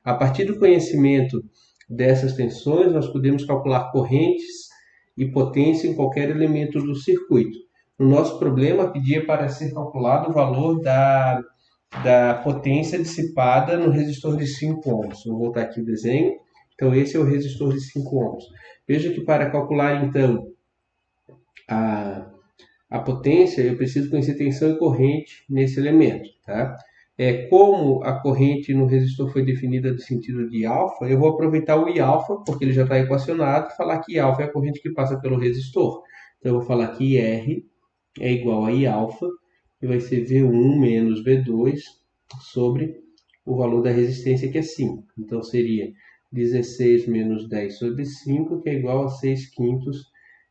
A partir do conhecimento dessas tensões, nós podemos calcular correntes e potência em qualquer elemento do circuito. No nosso problema, pedia para ser calculado o valor da potência dissipada no resistor de 5 ohms. Vou voltar aqui o desenho. Então, esse é o resistor de 5 ohms. Veja que para calcular, então, a potência, eu preciso conhecer tensão e corrente nesse elemento. Tá? Como a corrente no resistor foi definida no sentido de alfa, eu vou aproveitar o Iα, porque ele já está equacionado, e falar que alfa é a corrente que passa pelo resistor. Então, eu vou falar que R é igual a Iα, e vai ser V1 menos V2 sobre o valor da resistência, que é 5. Então, seria 16 menos 10 sobre 5, que é igual a 6 quintos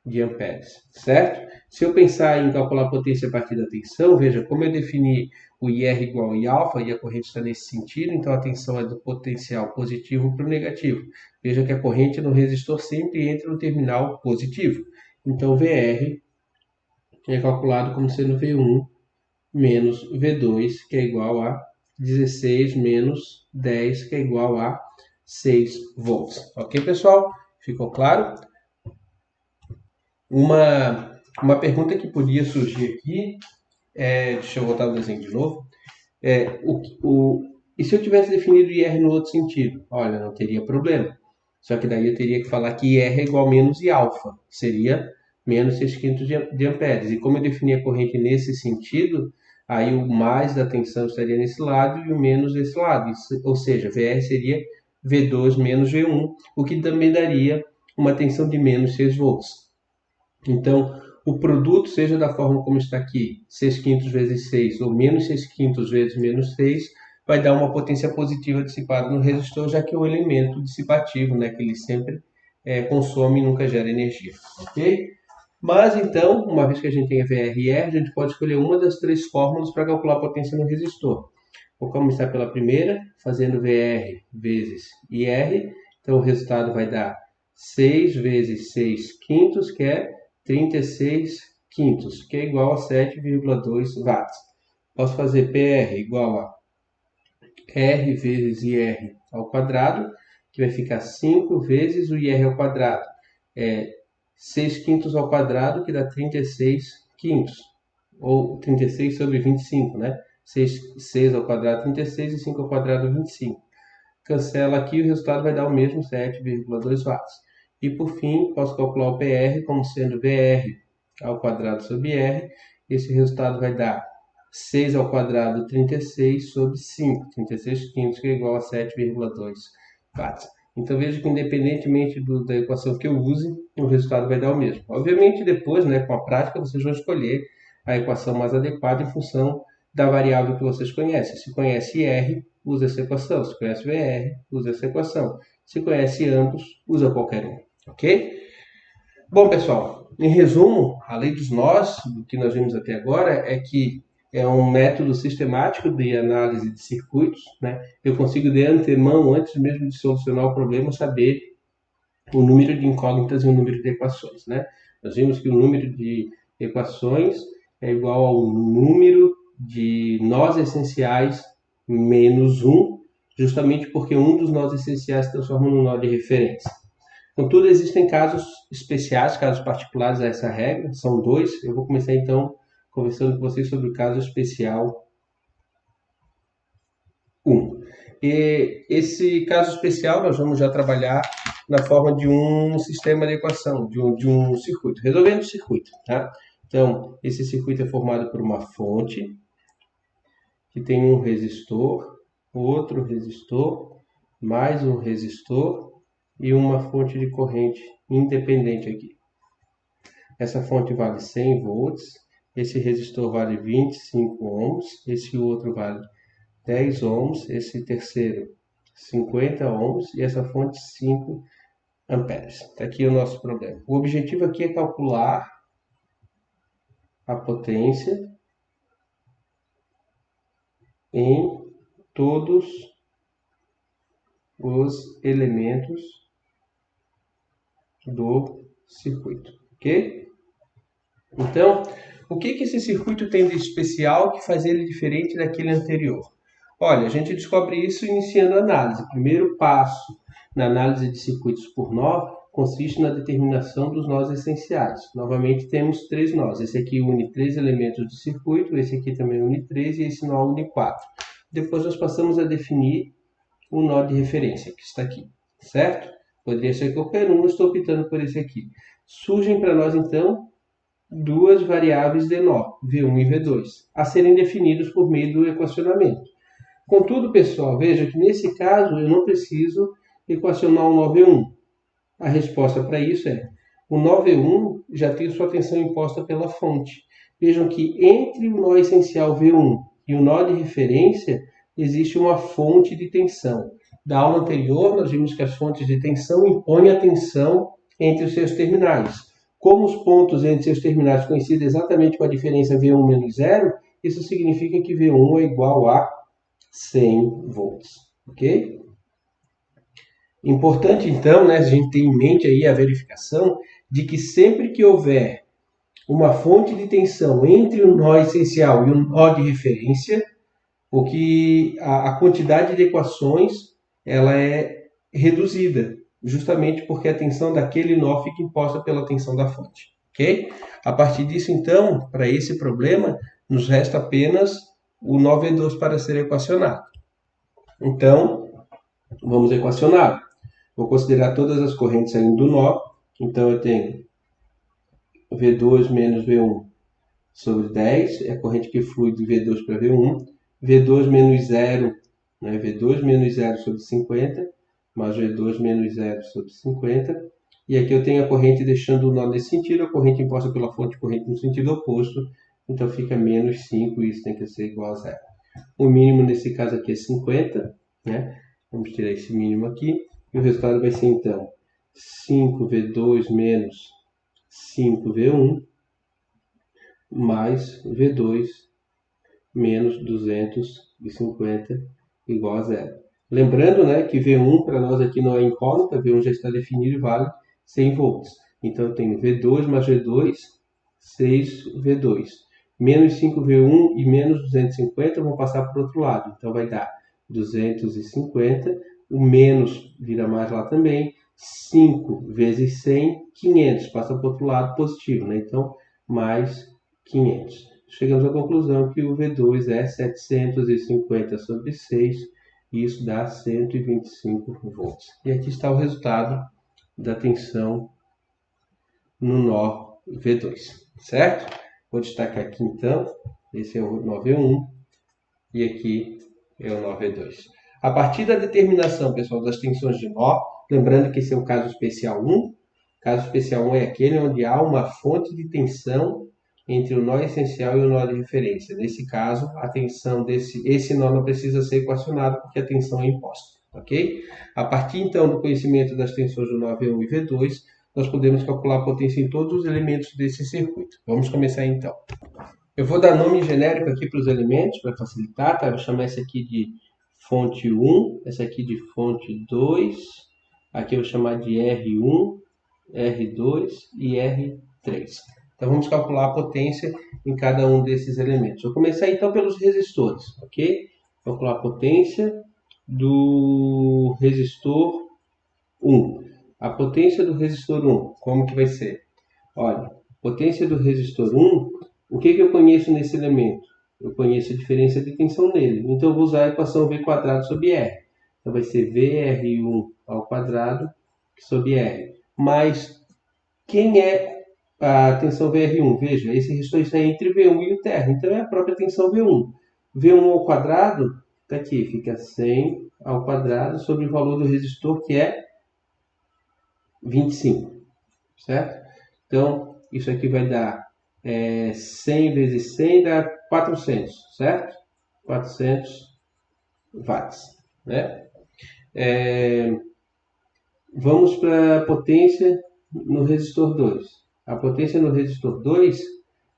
de amperes, certo? Se eu pensar em calcular a potência a partir da tensão, veja, como eu defini o IR igual a Iα, e a corrente está nesse sentido, então a tensão é do potencial positivo para o negativo. Veja que a corrente no resistor sempre entra no terminal positivo. Então, VR é calculado como sendo V1 menos V2, que é igual a 16 menos 10, que é igual a 6 volts. Ok, pessoal? Ficou claro? Uma pergunta que podia surgir aqui, deixa eu voltar o desenho de novo, e se eu tivesse definido IR no outro sentido? Olha, não teria problema. Só que daí eu teria que falar que IR é igual a menos Iα, seria menos 6 quintos de amperes. E como eu defini a corrente nesse sentido, aí o mais da tensão estaria nesse lado e o menos desse lado. Ou seja, VR seria V2 menos V1, o que também daria uma tensão de menos 6 volts. Então, o produto, seja da forma como está aqui, 6 quintos vezes 6 ou menos 6 quintos vezes menos 6, vai dar uma potência positiva dissipada no resistor, já que é um elemento dissipativo, né, que ele sempre consome e nunca gera energia, ok? Mas, então, uma vez que a gente tem VR e R, a gente pode escolher uma das três fórmulas para calcular a potência no resistor. Vou começar pela primeira, fazendo VR vezes IR. Então, o resultado vai dar 6 vezes 6 quintos, que é 36 quintos, que é igual a 7,2 watts. Posso fazer PR igual a R vezes IR ao quadrado, que vai ficar 5 vezes o IR ao quadrado. 6 quintos ao quadrado, que dá 36 quintos, ou 36 sobre 25, né? 6 ao quadrado 36 e 5 ao quadrado 25. Cancela aqui, o resultado vai dar o mesmo, 7,2 watts. E por fim, posso calcular o PR como sendo VR ao quadrado sobre R. Esse resultado vai dar 6 ao quadrado 36 sobre 5, 36 quintos, que é igual a 7,2 watts. Então veja que independentemente da equação que eu use, o resultado vai dar o mesmo. Obviamente depois, né, com a prática, vocês vão escolher a equação mais adequada em função da variável que vocês conhecem. Se conhece R, usa essa equação. Se conhece VR, usa essa equação. Se conhece ambos, usa qualquer um. Ok? Bom, pessoal, em resumo, a lei dos nós, do que nós vimos até agora, é que é um método sistemático de análise de circuitos, né? Eu consigo de antemão, antes mesmo de solucionar o problema, saber o número de incógnitas e o número de equações, né? Nós vimos que o número de equações é igual ao número de nós essenciais menos um, justamente porque um dos nós essenciais se transforma num nó de referência. Contudo, existem casos especiais, casos particulares a essa regra, são dois. Eu vou começar então conversando com vocês sobre o caso especial 1. E esse caso especial nós vamos já trabalhar na forma de um sistema de equação, de um circuito, resolvendo o circuito. Tá? Então, esse circuito é formado por uma fonte, que tem um resistor, outro resistor, mais um resistor e uma fonte de corrente independente aqui. Essa fonte vale 100 volts, esse resistor vale 25 ohms, esse outro vale 10 ohms, esse terceiro 50 ohms e essa fonte 5 amperes. Está aqui o nosso problema. O objetivo aqui é calcular a potência em todos os elementos do circuito, ok? Então, o que esse circuito tem de especial que faz ele diferente daquele anterior? Olha, a gente descobre isso iniciando a análise. O primeiro passo na análise de circuitos por nó consiste na determinação dos nós essenciais. Novamente, temos três nós. Esse aqui une três elementos do circuito, esse aqui também une três e esse nó une quatro. Depois nós passamos a definir o nó de referência, que está aqui, certo? Poderia ser qualquer um, eu estou optando por esse aqui. Surgem para nós, então, duas variáveis de nó, V1 e V2, a serem definidos por meio do equacionamento. Contudo, pessoal, veja que nesse caso eu não preciso equacionar o nó V1. A resposta para isso é: o nó V1 já tem sua tensão imposta pela fonte. Vejam que entre o nó essencial V1 e o nó de referência existe uma fonte de tensão. Da aula anterior, nós vimos que as fontes de tensão impõem a tensão entre os seus terminais. Como os pontos entre seus terminais coincidem exatamente com a diferença V1 menos 0, isso significa que V1 é igual a 100 volts, ok? Importante, então, né, a gente ter em mente aí a verificação de que sempre que houver uma fonte de tensão entre o nó essencial e o nó de referência, o que a quantidade de equações ela é reduzida, justamente porque a tensão daquele nó fica imposta pela tensão da fonte, ok? A partir disso, então, para esse problema, nos resta apenas o nó V2 para ser equacionado. Então, vamos equacionar. Vou considerar todas as correntes saindo do nó. Então, eu tenho V2 menos V1 sobre 10, é a corrente que flui de V2 para V1. V2 menos 0, né? V2 menos 0 sobre 50, mais V2 menos 0 sobre 50. E aqui eu tenho a corrente deixando o nó nesse sentido, a corrente imposta pela fonte, corrente no sentido oposto. Então, fica menos 5 e isso tem que ser igual a 0. O mínimo nesse caso aqui é 50, né? Vamos tirar esse mínimo aqui. E o resultado vai ser, então, 5V2 menos 5V1 mais V2 menos 250 igual a 0. Lembrando, né, que V1 para nós aqui não é incógnita, V1 já está definido e vale 100 volts. Então, eu tenho V2 mais V2, 6V2. Menos 5V1 e menos 250 vão passar para o outro lado. Então, vai dar 250. O menos vira mais lá também. 5 vezes 100, 500. Passa para o outro lado positivo, né? Então, mais 500. Chegamos à conclusão que o V2 é 750 sobre 6, e isso dá 125 volts. E aqui está o resultado da tensão no nó V2, certo? Vou destacar aqui então, esse é o nó V1 e aqui é o nó V2. A partir da determinação, pessoal, das tensões de nó, lembrando que esse é o caso especial 1, o caso especial 1 é aquele onde há uma fonte de tensão entre o nó essencial e o nó de referência. Nesse caso, a tensão esse nó não precisa ser equacionado porque a tensão é imposta, ok? A partir, então, do conhecimento das tensões do nó V1 e V2, nós podemos calcular a potência em todos os elementos desse circuito. Vamos começar então. Eu vou dar nome genérico aqui para os elementos, para facilitar, tá? Eu vou chamar essa aqui de fonte 1, essa aqui de fonte 2, aqui eu vou chamar de R1, R2 e R3. Então vamos calcular a potência em cada um desses elementos. Vou começar então pelos resistores, ok? Calcular a potência do resistor 1. A potência do resistor 1, como que vai ser? Olha, potência do resistor 1, o que eu conheço nesse elemento? Eu conheço a diferença de tensão nele. Então eu vou usar a equação V quadrado sobre R. Então vai ser VR1 ao quadrado sobre R. Mas quem é a tensão VR1? Veja, esse resistor está entre V1 e o terra. Então é a própria tensão V1. V1 ao quadrado, está aqui, fica 100 ao quadrado sobre o valor do resistor, que é 25. Certo? Então, isso aqui vai dar 100 vezes 100 dá 400, certo? 400 watts, né? Vamos para a potência no resistor 2. A potência no resistor 2,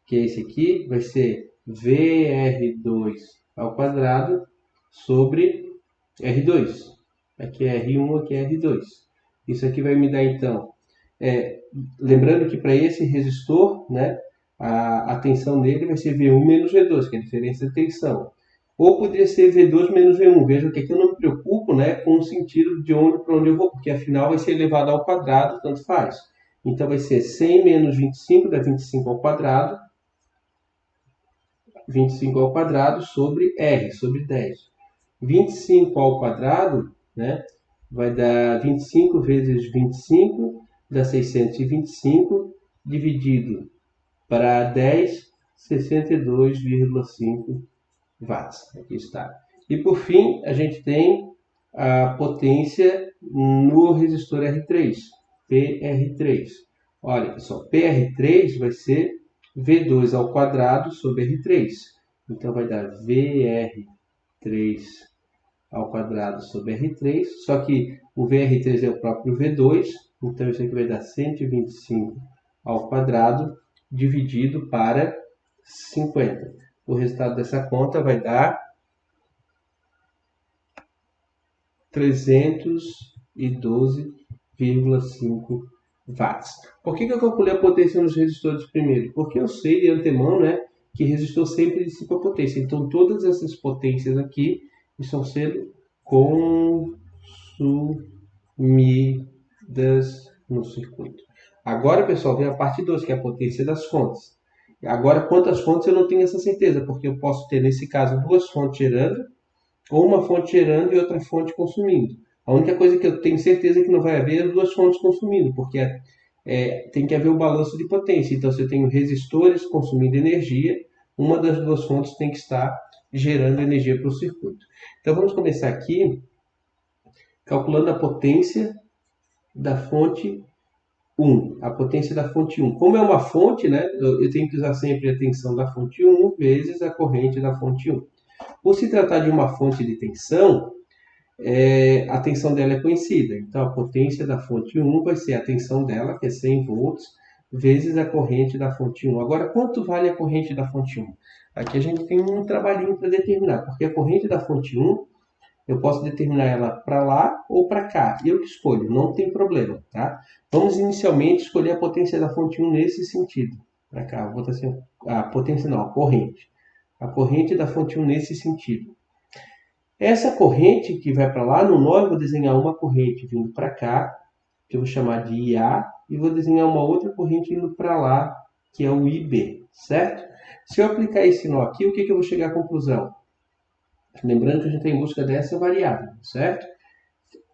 que é esse aqui, vai ser VR2 ao quadrado sobre R2. Aqui é R1, aqui é R2. Isso aqui vai me dar, então, lembrando que para esse resistor, né, a tensão dele vai ser V1 menos V2, que é a diferença de tensão. Ou poderia ser V2 menos V1. Veja que aqui eu não me preocupo, né, com o sentido de onde para onde eu vou, porque afinal vai ser elevado ao quadrado, tanto faz. Então vai ser 100 menos 25 dá 25 ao quadrado. 25 ao quadrado sobre R, sobre 10. 25 ao quadrado, né, vai dar 25 vezes 25, dá 625, dividido para 10, 62,5 watts. Aqui está. E por fim, a gente tem a potência no resistor R3, PR3. Olha, pessoal, PR3 vai ser V2 ao quadrado sobre R3. Então vai dar VR3 ao quadrado sobre R3, só que o VR3 é o próprio V2, então isso aqui vai dar 125 ao quadrado dividido para 50. O resultado dessa conta vai dar 312,5 watts. Por que eu calculei a potência nos resistores primeiro? Porque eu sei de antemão, né, que resistor sempre dissipa a potência. Então todas essas potências aqui estão sendo consumidas no circuito. Agora, pessoal, vem a parte 2, que é a potência das fontes. Agora, quantas fontes eu não tenho essa certeza, porque eu posso ter, nesse caso, duas fontes gerando, ou uma fonte gerando e outra fonte consumindo. A única coisa que eu tenho certeza que não vai haver é duas fontes consumindo, porque tem que haver o balanço de potência. Então, se eu tenho resistores consumindo energia, uma das duas fontes tem que estar gerando energia para o circuito. Então, vamos começar aqui calculando a potência da fonte 1. A potência da fonte 1. Como é uma fonte, né, eu tenho que usar sempre a tensão da fonte 1 vezes a corrente da fonte 1. Por se tratar de uma fonte de tensão, a tensão dela é conhecida. Então, a potência da fonte 1 vai ser a tensão dela, que é 100 volts, vezes a corrente da fonte 1. Agora, quanto vale a corrente da fonte 1? Aqui a gente tem um trabalhinho para determinar, porque a corrente da fonte 1, eu posso determinar ela para lá ou para cá. Eu que escolho, não tem problema, tá? Vamos inicialmente escolher a potência da fonte 1 nesse sentido. Para cá, vou botar assim, a potência não, a corrente. A corrente da fonte 1 nesse sentido. Essa corrente que vai para lá, no nó eu vou desenhar uma corrente vindo para cá, que eu vou chamar de IA, e vou desenhar uma outra corrente indo para lá, que é o IB, certo? Se eu aplicar esse nó aqui, o que eu vou chegar à conclusão? Lembrando que a gente está em busca dessa variável, certo?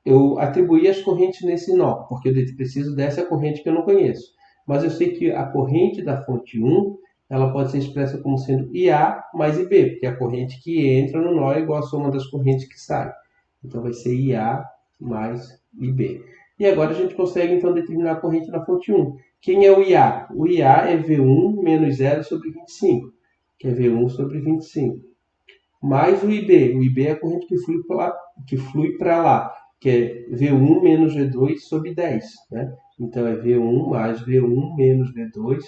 Eu atribuí as correntes nesse nó, porque eu preciso dessa corrente que eu não conheço. Mas eu sei que a corrente da fonte 1, ela pode ser expressa como sendo IA mais IB, porque a corrente que entra no nó é igual à soma das correntes que saem. Então vai ser IA mais IB. E agora a gente consegue então determinar a corrente da fonte 1. Quem é o IA? O IA é V1 menos 0 sobre 25, que é V1 sobre 25. Mais o IB. O IB é a corrente que flui para lá, que é V1 menos V2 sobre 10, né? Então, é V1 mais V1 menos V2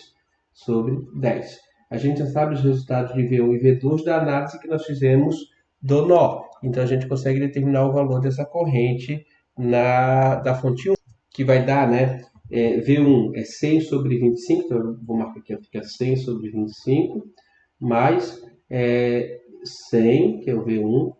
sobre 10. A gente já sabe os resultados de V1 e V2 da análise que nós fizemos do nó. Então, a gente consegue determinar o valor dessa corrente da fonte 1, que vai dar, né? V1 é 100 sobre 25, então eu vou marcar aqui, fica 100 sobre 25, mais 100, que é o V1,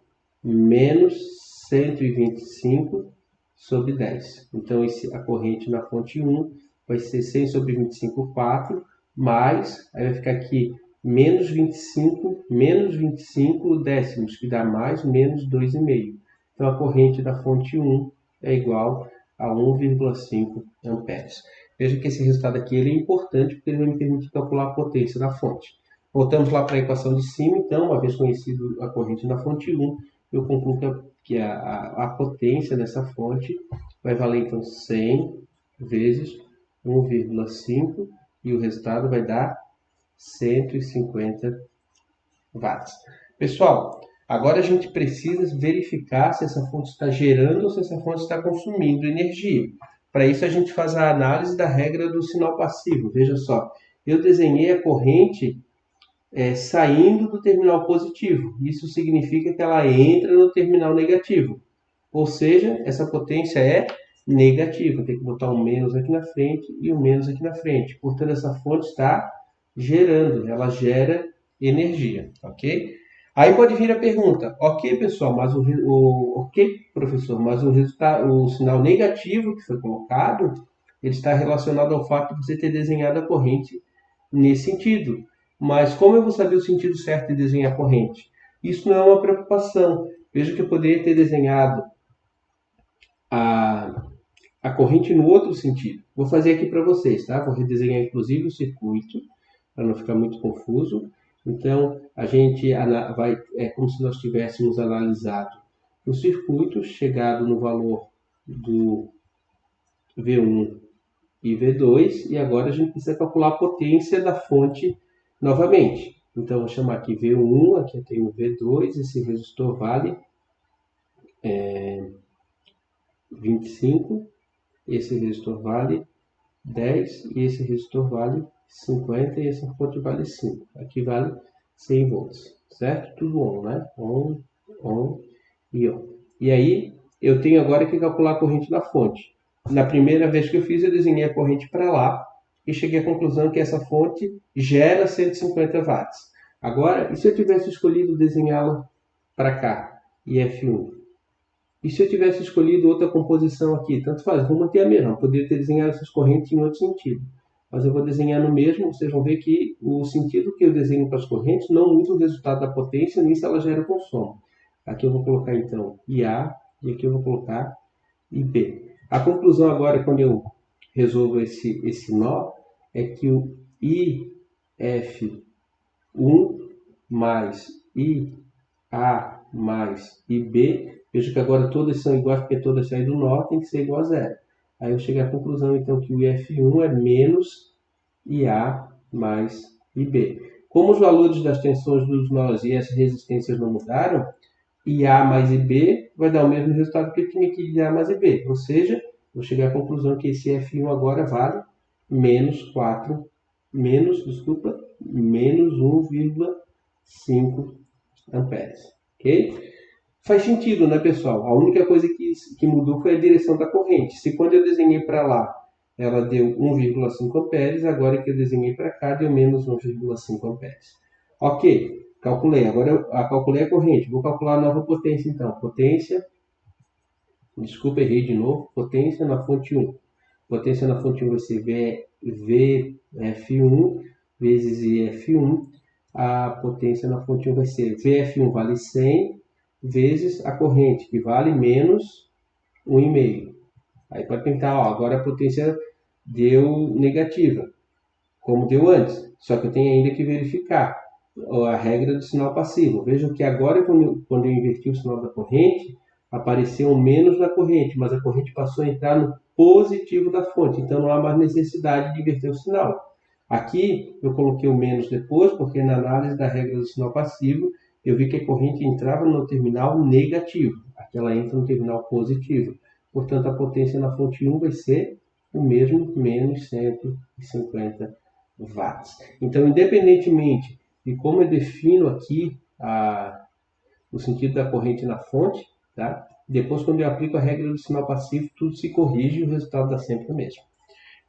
menos 125 sobre 10. Então, a corrente na fonte 1 vai ser 100 sobre 25, 4, mais, aí vai ficar aqui, menos 25 décimos, que dá mais, menos 2,5. Então, a corrente da fonte 1 é igual a 1,5 amperes. Veja que esse resultado aqui ele é importante, porque ele vai me permitir calcular a potência da fonte. Voltamos lá para a equação de cima, então, uma vez conhecido a corrente na fonte 1, eu concluo que a potência dessa fonte vai valer, então, 100 vezes 1,5, e o resultado vai dar 150 watts. Pessoal, agora a gente precisa verificar se essa fonte está gerando ou se essa fonte está consumindo energia. Para isso, a gente faz a análise da regra do sinal passivo. Veja só, eu desenhei a corrente saindo do terminal positivo. Isso significa que ela entra no terminal negativo. Ou seja, essa potência é negativa. Tem que botar um menos aqui na frente e um menos aqui na frente. Portanto, essa fonte está gerando, ela gera energia, ok? Aí pode vir a pergunta, ok, pessoal, mas ok, professor, mas o sinal negativo que foi colocado, ele está relacionado ao fato de você ter desenhado a corrente nesse sentido. Mas como eu vou saber o sentido certo de desenhar a corrente? Isso não é uma preocupação. Veja que eu poderia ter desenhado a corrente no outro sentido. Vou fazer aqui para vocês, tá? Vou redesenhar inclusive o circuito, para não ficar muito confuso. Então, a gente é como se nós tivéssemos analisado o circuito, chegado no valor do V1 e V2, e agora a gente precisa calcular a potência da fonte novamente. Então, vou chamar aqui V1, aqui eu tenho V2, esse resistor vale 25, esse resistor vale 10 e esse resistor vale 50 e essa fonte vale 5. Aqui vale 100 volts, certo? Tudo on, né? On e on. E aí, eu tenho agora que calcular a corrente da fonte. Na primeira vez que eu fiz, eu desenhei a corrente para lá e cheguei à conclusão que essa fonte gera 150 watts. Agora, e se eu tivesse escolhido desenhá-la para cá, IF1? E se eu tivesse escolhido outra composição aqui? Tanto faz, vou manter a mesma. Eu poderia ter desenhado essas correntes em outro sentido. Mas eu vou desenhar no mesmo, vocês vão ver que o sentido que eu desenho para as correntes não muda o resultado da potência, nem se ela gera o consumo. Aqui eu vou colocar, então, IA, e aqui eu vou colocar IB. A conclusão agora, quando eu resolvo esse nó, é que o IF1 mais IA mais IB, veja que agora todas são iguais, porque todas saem do nó, tem que ser igual a zero. Aí eu chego à conclusão, então, que o IF1 é menos IA mais IB. Como os valores das tensões dos nós e as resistências não mudaram, IA mais IB vai dar o mesmo resultado que eu tinha aqui de IA mais IB. Ou seja, vou chegar à conclusão que esse F1 agora vale menos 1,5 amperes. Ok? Faz sentido, né, pessoal? A única coisa que mudou foi a direção da corrente. Se quando eu desenhei para lá, ela deu 1,5 amperes, agora que eu desenhei para cá, deu menos 1,5 amperes. Ok, calculei. Agora eu calculei a corrente. Vou calcular a nova potência, então. Potência, desculpa, errei de novo. Potência na fonte 1. Potência na fonte 1 vai ser VF1 vezes IF1. A potência na fonte 1 vai ser VF1 vale 100 vezes a corrente, que vale menos 1,5. Aí pode tentar, ó, agora a potência deu negativa, como deu antes. Só que eu tenho ainda que verificar a regra do sinal passivo. Vejam que agora, quando eu inverti o sinal da corrente, apareceu um menos na corrente, mas a corrente passou a entrar no positivo da fonte. Então não há mais necessidade de inverter o sinal. Aqui eu coloquei o menos depois, porque na análise da regra do sinal passivo, eu vi que a corrente entrava no terminal negativo. Aqui ela entra no terminal positivo. portanto a potência na fonte 1 vai ser o mesmo, menos 150 watts. Então, independentemente de como eu defino aqui o sentido da corrente na fonte, tá? Depois, quando eu aplico a regra do sinal passivo, tudo se corrige e o resultado dá sempre o mesmo.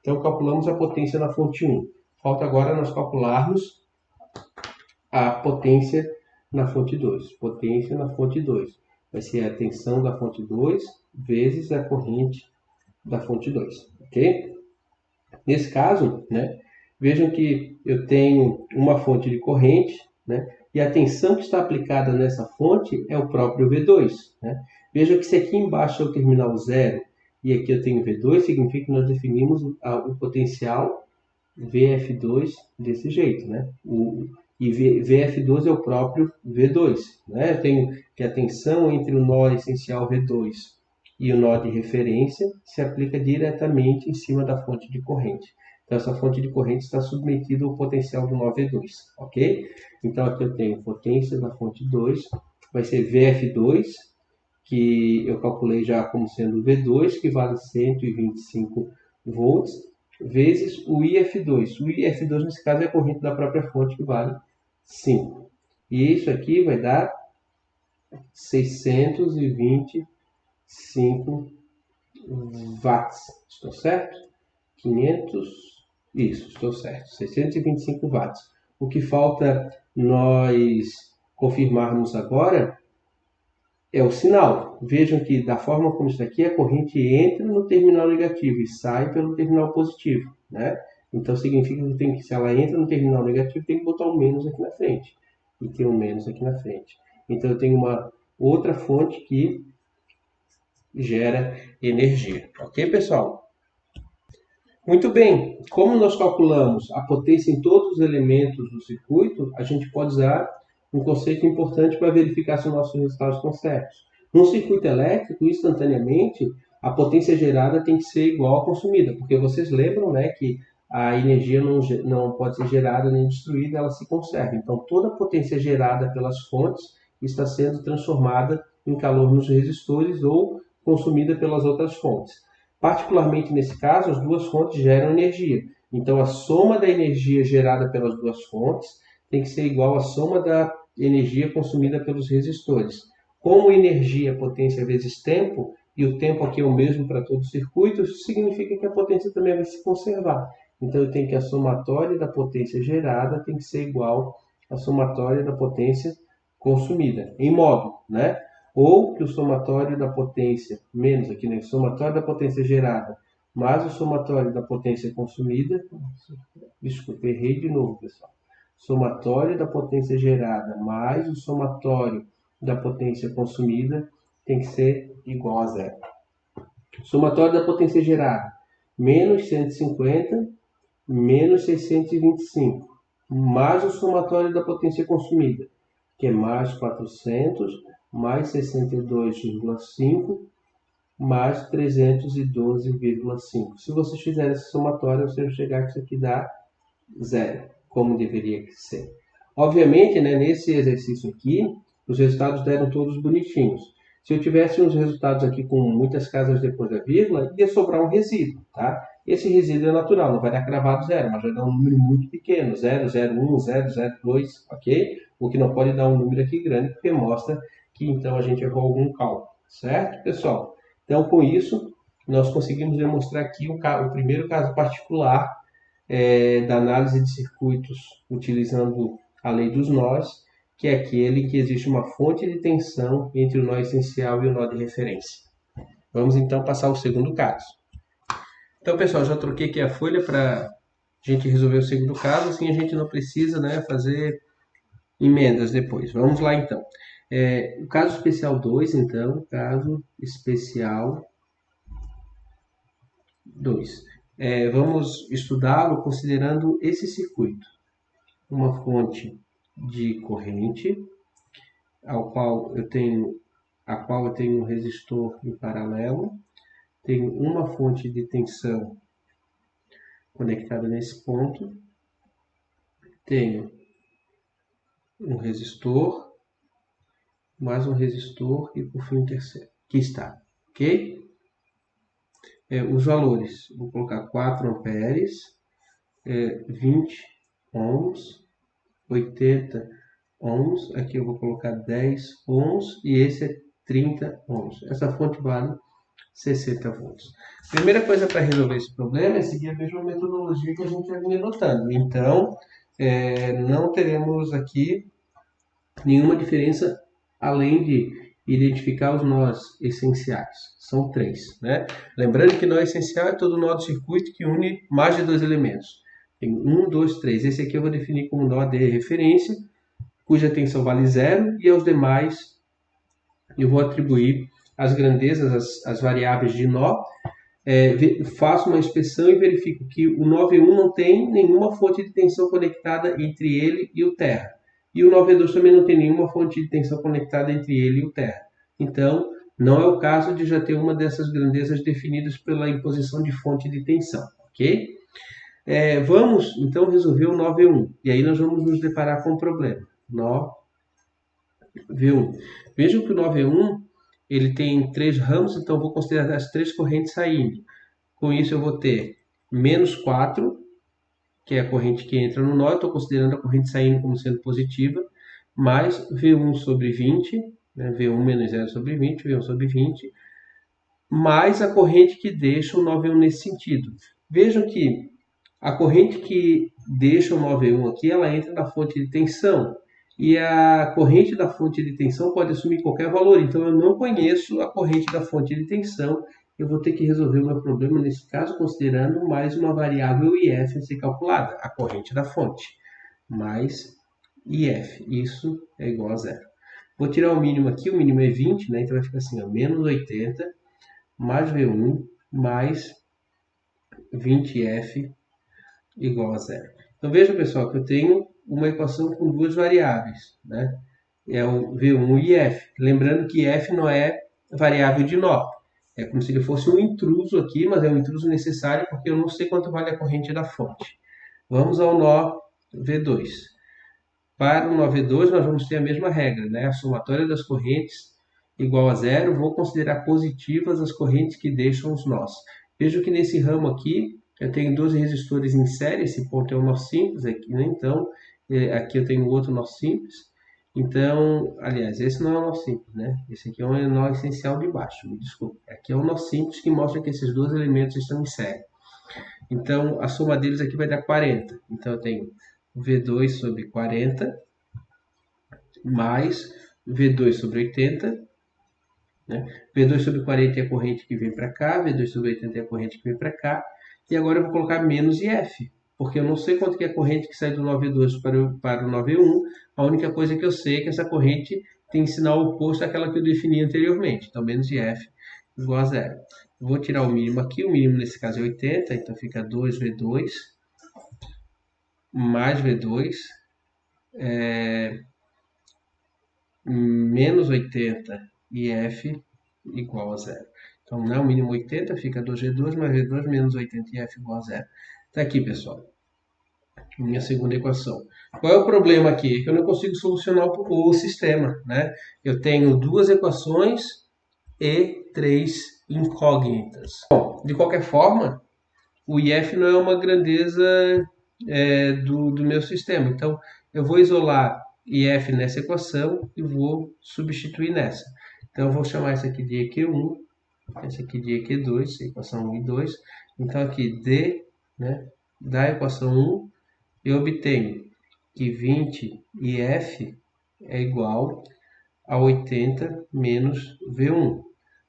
Então, calculamos a potência na fonte 1. Falta agora nós calcularmos a potência na fonte 2. Potência na fonte 2. Vai ser a tensão da fonte 2 vezes a corrente da fonte 2. Ok? Nesse caso, né, vejam que eu tenho uma fonte de corrente, né, e a tensão que está aplicada nessa fonte é o próprio V2. Né? Vejam que se aqui embaixo é o terminal zero e aqui eu tenho V2, significa que nós definimos o potencial VF2 desse jeito. Né? E VF2 é o próprio V2. Né? Eu tenho que a tensão entre o nó essencial V2 e o nó de referência se aplica diretamente em cima da fonte de corrente. Então, essa fonte de corrente está submetida ao potencial do nó V2, ok? Então, aqui eu tenho potência da fonte 2, vai ser VF2, que eu calculei já como sendo V2, que vale 125 volts, vezes o IF2. O IF2, nesse caso, é a corrente da própria fonte, que vale 5. E isso aqui vai dar 625 watts. Estou certo? 500. Isso, estou certo. 625 watts. O que falta nós confirmarmos agora é o sinal. Vejam que da forma como está aqui, a corrente entra no terminal negativo e sai pelo terminal positivo. Né? Então significa que se ela entra no terminal negativo, tem que botar um menos aqui na frente. E tem um menos aqui na frente. Então eu tenho uma outra fonte que gera energia. Ok, pessoal? Muito bem. Como nós calculamos a potência em todos os elementos do circuito, a gente pode usar um conceito importante para verificar se os nossos resultados estão certos. Num circuito elétrico, instantaneamente, a potência gerada tem que ser igual à consumida, porque vocês lembram, né, que a energia não pode ser gerada nem destruída, ela se conserva. Então, toda a potência gerada pelas fontes está sendo transformada em calor nos resistores ou consumida pelas outras fontes. Particularmente nesse caso, as duas fontes geram energia. Então, a soma da energia gerada pelas duas fontes tem que ser igual à soma da energia consumida pelos resistores. Como energia é potência vezes tempo, e o tempo aqui é o mesmo para todos os circuitos, isso significa que a potência também vai se conservar. Então, eu tenho que a somatória da potência gerada tem que ser igual à somatória da potência consumida, em módulo, né? Ou que o somatório da potência, menos aqui, né? O somatório da potência gerada mais o somatório da potência consumida, desculpa, errei de novo, pessoal. Somatório da potência gerada mais o somatório da potência consumida tem que ser igual a zero. Somatório da potência gerada, menos 150, menos 625, mais o somatório da potência consumida, que é mais 400, mais 62,5, mais 312,5. Se vocês fizerem essa somatória, vocês vão chegar que isso aqui dá zero, como deveria ser. Obviamente, né, nesse exercício aqui, os resultados deram todos bonitinhos. Se eu tivesse uns resultados aqui com muitas casas depois da vírgula, ia sobrar um resíduo, tá? Esse resíduo é natural, não vai dar cravado zero, mas vai dar um número muito pequeno, 0,01, 0,02, ok? O que não pode dar um número aqui grande, porque mostra que então a gente errou algum cálculo, certo, pessoal? Então, com isso, nós conseguimos demonstrar aqui o primeiro caso particular da análise de circuitos utilizando a lei dos nós, que é aquele que existe uma fonte de tensão entre o nó essencial e o nó de referência. Vamos então passar ao segundo caso. Então, pessoal, já troquei aqui a folha para a gente resolver o segundo caso, assim a gente não precisa, né, fazer emendas depois. Vamos lá então. O caso especial 2, então, caso especial 2. Vamos estudá-lo considerando esse circuito. Uma fonte de corrente, a qual eu tenho um resistor em paralelo, tenho uma fonte de tensão conectada nesse ponto, tenho um resistor, mais um resistor e por fim um terceiro, que está, ok? os valores. Vou colocar 4 amperes, 20 ohms, 80 ohms. Aqui eu vou colocar 10 ohms e esse é 30 ohms. Essa fonte vale 60 volts. Primeira coisa para resolver esse problema é seguir a mesma metodologia que a gente já vinha notando. Então, não teremos aqui nenhuma diferença além de identificar os nós essenciais. São 3, né? Lembrando que nó essencial é todo nó do circuito que une mais de 2 elementos. Tem 1, 2, 3. Esse aqui eu vou definir como nó de referência, cuja tensão vale 0, e aos demais eu vou atribuir as grandezas, as variáveis de nó, faço uma inspeção e verifico que o 9.1 não tem nenhuma fonte de tensão conectada entre ele e o terra. E o 9.2 também não tem nenhuma fonte de tensão conectada entre ele e o terra. Então, não é o caso de já ter uma dessas grandezas definidas pela imposição de fonte de tensão, ok? Vamos, então, resolver o 9.1. E aí nós vamos nos deparar com um problema. 9.1. Vejam que o 9.1 ele tem 3 ramos, então eu vou considerar as 3 correntes saindo. Com isso eu vou ter menos 4, que é a corrente que entra no nó, eu estou considerando a corrente saindo como sendo positiva, mais V1 sobre 20, né, V1 menos 0 sobre 20, V1 sobre 20, mais a corrente que deixa o 9.1 nesse sentido. Vejam que a corrente que deixa o 9.1 aqui, ela entra na fonte de tensão. E a corrente da fonte de tensão pode assumir qualquer valor. Então, eu não conheço a corrente da fonte de tensão. Eu vou ter que resolver o meu problema, nesse caso, considerando mais uma variável IF a ser calculada. A corrente da fonte, mais IF. Isso é igual a 0. Vou tirar o mínimo aqui. O mínimo é 20, né? Então, vai ficar assim, ó, menos 80, mais V1, mais 20F igual a 0. Então, veja, pessoal, que eu tenho uma equação com 2 variáveis, né? É o V1 e F. Lembrando que F não é variável de nó. É como se ele fosse um intruso aqui, mas é um intruso necessário porque eu não sei quanto vale a corrente da fonte. Vamos ao nó V2. Para o nó V2, nós vamos ter a mesma regra, né? A somatória das correntes igual a 0. Vou considerar positivas as correntes que deixam os nós. Veja que nesse ramo aqui, eu tenho 12 resistores em série, esse ponto é um nó simples aqui, né? Então, aqui eu tenho outro nó simples. Então, aliás, esse não é um nó simples, né? Esse aqui é um nó essencial de baixo, me desculpe. Aqui é um nó simples que mostra que esses dois elementos estão em série. Então, a soma deles aqui vai dar 40. Então, eu tenho V2 sobre 40 mais V2 sobre 80. Né? V2 sobre 40 é a corrente que vem para cá, V2 sobre 80 é a corrente que vem para cá. E agora eu vou colocar menos IF, porque eu não sei quanto que é a corrente que sai do 9.2 para o 9.1. A única coisa que eu sei é que essa corrente tem sinal oposto àquela que eu defini anteriormente. Então, menos IF igual a 0. Vou tirar o mínimo aqui. O mínimo nesse caso é 80, então fica 2V2 mais V2 menos 80 IF igual a 0. Então, né, o mínimo 80 fica 2G2 mais V2 menos 80 IF igual a 0. Está aqui, pessoal. Minha segunda equação. Qual é o problema aqui? É que eu não consigo solucionar o sistema, né? Eu tenho 2 equações e 3 incógnitas. Bom, de qualquer forma, o IF não é uma grandeza do meu sistema. Então, eu vou isolar IF nessa equação e vou substituir nessa. Então, eu vou chamar essa aqui de EQ1, essa aqui de EQ2, equação 1 e 2. Então, aqui D, né, da equação 1, eu obtenho que 20 IF é igual a 80 menos V1.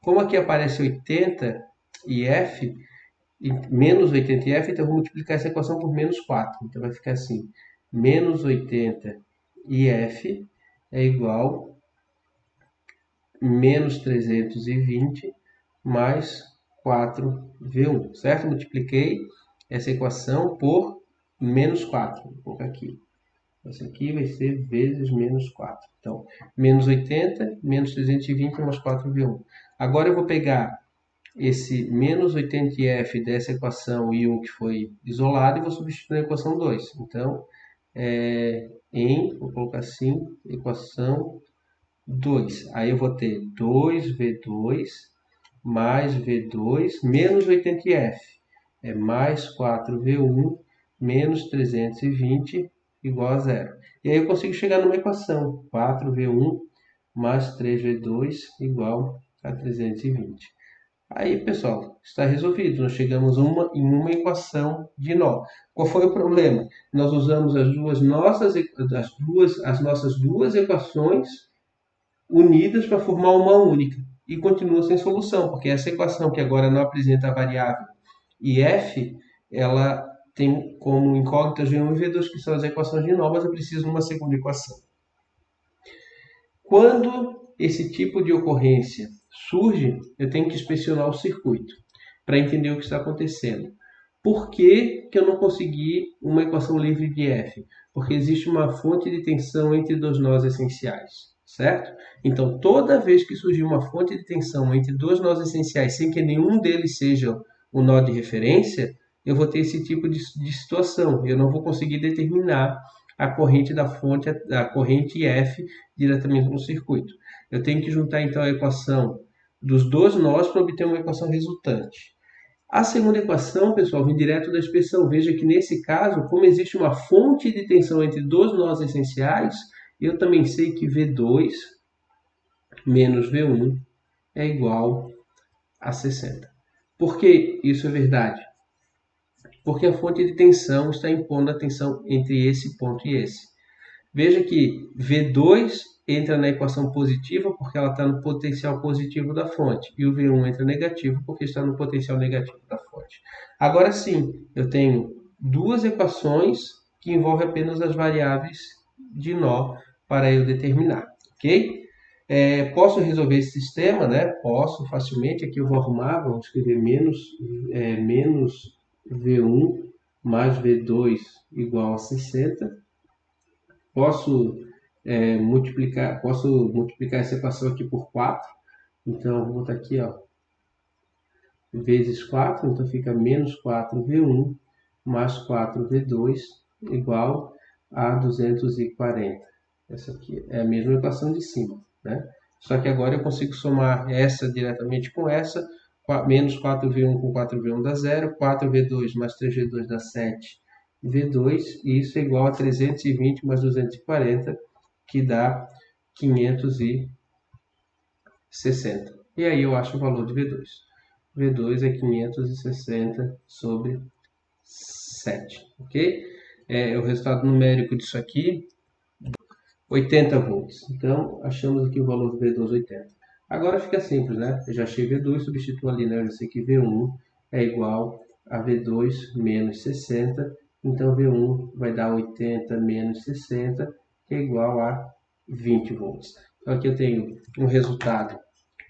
Como aqui aparece 80 IF, menos 80F, então eu vou multiplicar essa equação por menos 4. Então vai ficar assim, menos 80IF é igual a menos 320 mais 4V1, certo? Multipliquei essa equação por menos 4. Vou colocar aqui. Essa aqui vai ser vezes menos 4. Então, menos 80, menos 320 mais 4V1. Agora eu vou pegar esse menos 80F dessa equação e 1 que foi isolado e vou substituir na equação 2. Então, vou colocar assim, equação 2. Aí eu vou ter 2V2 mais V2 menos 80F. É mais 4V1 menos 320 igual a zero. E aí eu consigo chegar numa equação. 4V1 mais 3V2 igual a 320. Aí, pessoal, está resolvido. Nós chegamos em uma equação de nó. Qual foi o problema? Nós usamos as nossas duas equações unidas para formar uma única. E continua sem solução, porque essa equação que agora não apresenta a variável IF, ela tem como incógnitas V1 e V2, que são as equações de nó, mas eu preciso de uma segunda equação. Quando esse tipo de ocorrência surge, eu tenho que inspecionar o circuito para entender o que está acontecendo. Por que eu não consegui uma equação livre de F? Porque existe uma fonte de tensão entre dois nós essenciais, certo? Então, toda vez que surgir uma fonte de tensão entre dois nós essenciais, sem que nenhum deles seja o nó de referência, eu vou ter esse tipo de situação. Eu não vou conseguir determinar a corrente da fonte, a corrente F, diretamente no circuito. Eu tenho que juntar, então, a equação dos dois nós para obter uma equação resultante. A segunda equação, pessoal, vem direto da expressão. Veja que, nesse caso, como existe uma fonte de tensão entre dois nós essenciais, eu também sei que V2 menos V1 é igual a 60. Por que isso é verdade? Porque a fonte de tensão está impondo a tensão entre esse ponto e esse. Veja que V2 entra na equação positiva porque ela está no potencial positivo da fonte. E o V1 entra negativo porque está no potencial negativo da fonte. Agora sim, eu tenho duas equações que envolvem apenas as variáveis de nó para eu determinar. Ok? Posso resolver esse sistema? Né? Posso facilmente. Aqui eu vou arrumar, vamos escrever menos V1 mais V2 igual a 60. Posso multiplicar essa equação aqui por 4. Então, vou botar aqui, ó, vezes 4. Então, fica menos 4V1 mais 4V2 igual a 240. Essa aqui é a mesma equação de cima, né? Só que agora eu consigo somar essa diretamente com essa. Menos 4V1 com 4V1 dá 0. 4V2 mais 3V2 dá 7V2. E isso é igual a 320 mais 240, que dá 560. E aí eu acho o valor de V2. V2 é 560 sobre 7. Ok? O resultado numérico disso aqui, 80 volts. Então, achamos aqui o valor do V2, 80. Agora fica simples, né? Eu já achei V2, substituo ali, né? Eu já sei que V1 é igual a V2 menos 60. Então, V1 vai dar 80 menos 60, que é igual a 20 volts. Então, aqui eu tenho um resultado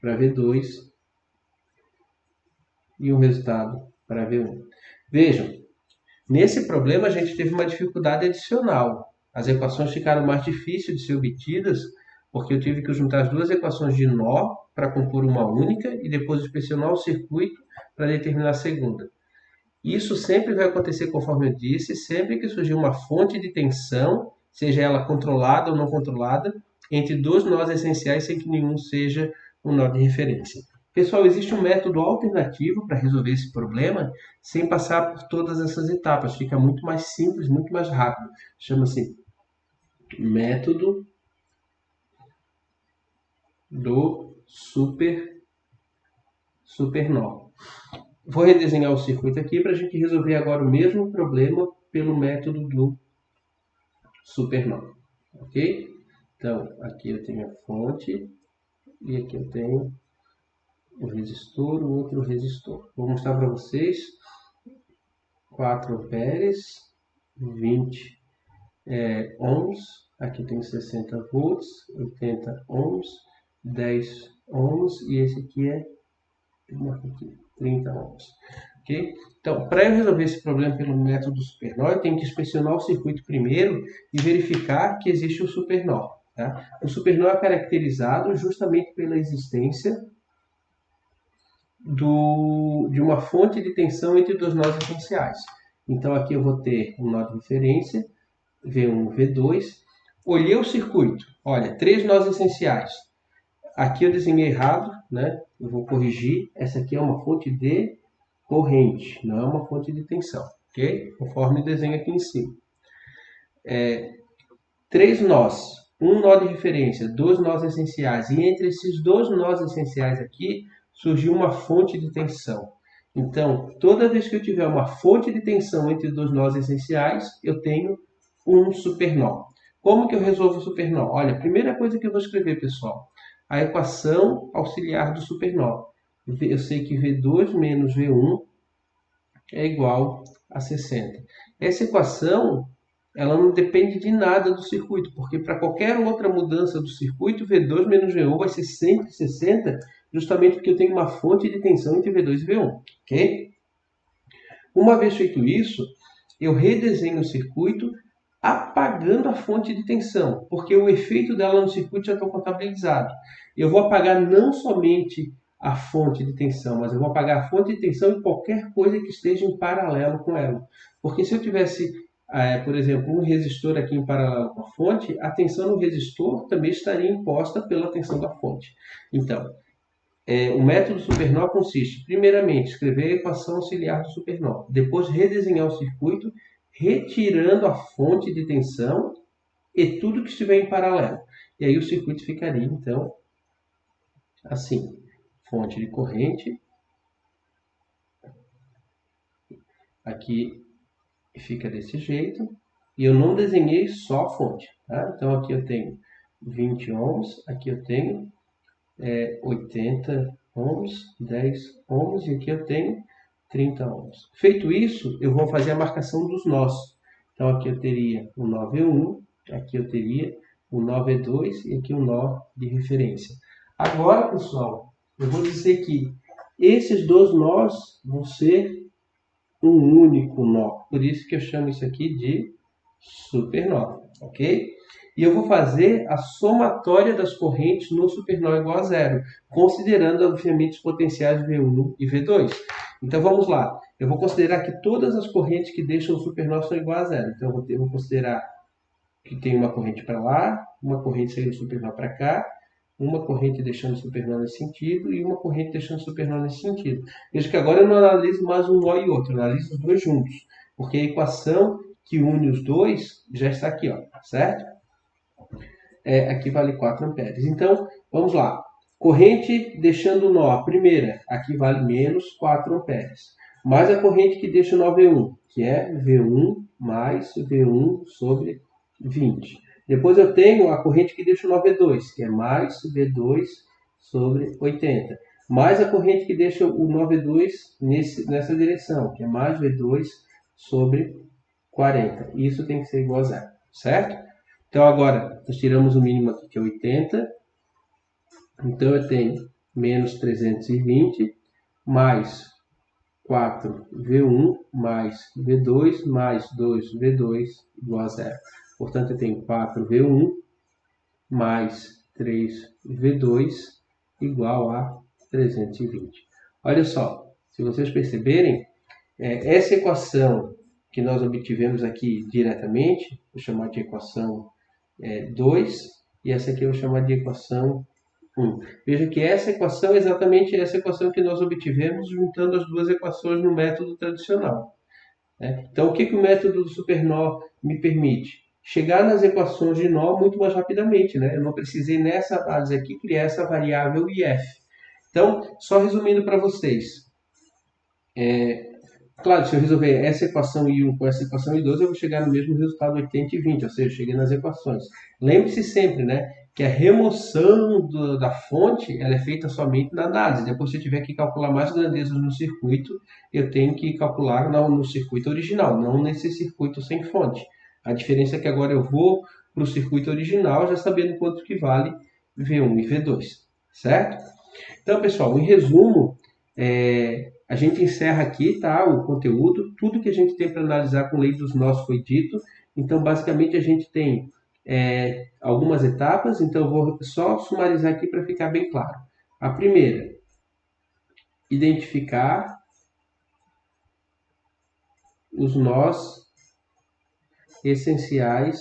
para V2 e um resultado para V1. Vejam, nesse problema a gente teve uma dificuldade adicional. As equações ficaram mais difíceis de ser obtidas porque eu tive que juntar as duas equações de nó para compor uma única e depois inspecionar o circuito para determinar a segunda. Isso sempre vai acontecer, conforme eu disse, sempre que surgir uma fonte de tensão, seja ela controlada ou não controlada, entre dois nós essenciais sem que nenhum seja um nó de referência. Pessoal, existe um método alternativo para resolver esse problema sem passar por todas essas etapas. Fica muito mais simples, muito mais rápido. Chama-se método do supernó. Vou redesenhar o circuito aqui para a gente resolver agora o mesmo problema pelo método do supernó. Ok? Então, aqui eu tenho a fonte e aqui eu tenho o resistor, o outro resistor. Vou mostrar para vocês 4 amperes, 20 ohms, aqui tem 60 volts, 80 ohms, 10 ohms e esse aqui é 30 ohms. Okay? Então, para eu resolver esse problema pelo método do supernó, eu tenho que inspecionar o circuito primeiro e verificar que existe o supernó. Tá? O supernó é caracterizado justamente pela existência de uma fonte de tensão entre dois nós essenciais. Então, aqui eu vou ter um nó de referência, V1, V2. Olhei o circuito, olha, 3 nós essenciais. Aqui eu desenhei errado, né? Eu vou corrigir. Essa aqui é uma fonte de corrente, não é uma fonte de tensão, ok? Conforme o desenho aqui em cima. 3 nós, um nó de referência, 2 nós essenciais. E entre esses 2 nós essenciais aqui, surgiu uma fonte de tensão. Então, toda vez que eu tiver uma fonte de tensão entre 2 nós essenciais, eu tenho um supernó. Como que eu resolvo o supernó? Olha, a primeira coisa que eu vou escrever, pessoal, a equação auxiliar do supernó. Eu sei que V2 menos V1 é igual a 60. Essa equação, ela não depende de nada do circuito, porque para qualquer outra mudança do circuito, V2 menos V1 vai ser sempre 60, justamente porque eu tenho uma fonte de tensão entre V2 e V1, ok? Uma vez feito isso, eu redesenho o circuito apagando a fonte de tensão, porque o efeito dela no circuito já está contabilizado. Eu vou apagar não somente a fonte de tensão, mas eu vou apagar a fonte de tensão e qualquer coisa que esteja em paralelo com ela. Porque se eu tivesse, por exemplo, um resistor aqui em paralelo com a fonte, a tensão no resistor também estaria imposta pela tensão da fonte. Então, o método supernó consiste, primeiramente, escrever a equação auxiliar do supernó, depois redesenhar o circuito, retirando a fonte de tensão e tudo que estiver em paralelo. E aí o circuito ficaria, então, assim, fonte de corrente, aqui fica desse jeito, e eu não desenhei só a fonte, tá? Então aqui eu tenho 20 ohms, aqui eu tenho 80 ohms, 10 ohms, e aqui eu tenho 30 ohms. Feito isso, eu vou fazer a marcação dos nós. Então aqui eu teria o nó V1, aqui eu teria o nó V2 e aqui o nó de referência. Agora, pessoal, eu vou dizer que esses dois nós vão ser um único nó. Por isso que eu chamo isso aqui de supernó, ok? E eu vou fazer a somatória das correntes no supernó igual a zero, considerando, obviamente, os potenciais V1 e V2. Então, vamos lá. Eu vou considerar que todas as correntes que deixam o supernó são iguais a zero. Então, eu vou considerar que tem uma corrente para lá, uma corrente saindo do supernó para cá, uma corrente deixando o supernó nesse sentido e uma corrente deixando o supernó nesse sentido. Veja que agora eu não analiso mais um nó e outro, eu analiso os dois juntos, porque a equação que une os dois já está aqui, ó, certo? Aqui vale 4 amperes. Então, vamos lá. Corrente deixando o nó, a primeira, aqui vale menos 4 amperes. Mais a corrente que deixa o nó V1, que é V1 mais V1 sobre 20. Depois eu tenho a corrente que deixa o nó V2, que é mais V2 sobre 80. Mais a corrente que deixa o nó V2 nessa direção, que é mais V2 sobre 40. Isso tem que ser igual a zero, certo? Então agora nós tiramos o mínimo aqui, que é 80. Então eu tenho menos 320 mais 4V1 mais V2 mais 2V2 igual a zero. Portanto, eu tenho 4V1 mais 3V2 igual a 320. Olha só, se vocês perceberem, essa equação que nós obtivemos aqui diretamente, vou chamar de equação 2, e essa aqui eu vou chamar de equação 1. Veja que essa equação é exatamente essa equação que nós obtivemos juntando as duas equações no método tradicional. Então, o que o método do supernó me permite? Chegar nas equações de nó muito mais rapidamente. Eu não precisei nessa base aqui criar essa variável IF. Então, só resumindo para vocês. Claro, se eu resolver essa equação I1 com essa equação I2, eu vou chegar no mesmo resultado 80 e 20, ou seja, eu cheguei nas equações. Lembre-se sempre, que a remoção da fonte ela é feita somente na análise. Depois, se eu tiver que calcular mais grandezas no circuito, eu tenho que calcular no circuito original, não nesse circuito sem fonte. A diferença é que agora eu vou para o circuito original já sabendo quanto que vale V1 e V2, certo? Então, pessoal, em resumo, a gente encerra aqui, tá, o conteúdo. Tudo que a gente tem para analisar com lei dos nós foi dito. Então, basicamente, a gente tem algumas etapas. Então, eu vou só sumarizar aqui para ficar bem claro. A primeira, identificar os nós essenciais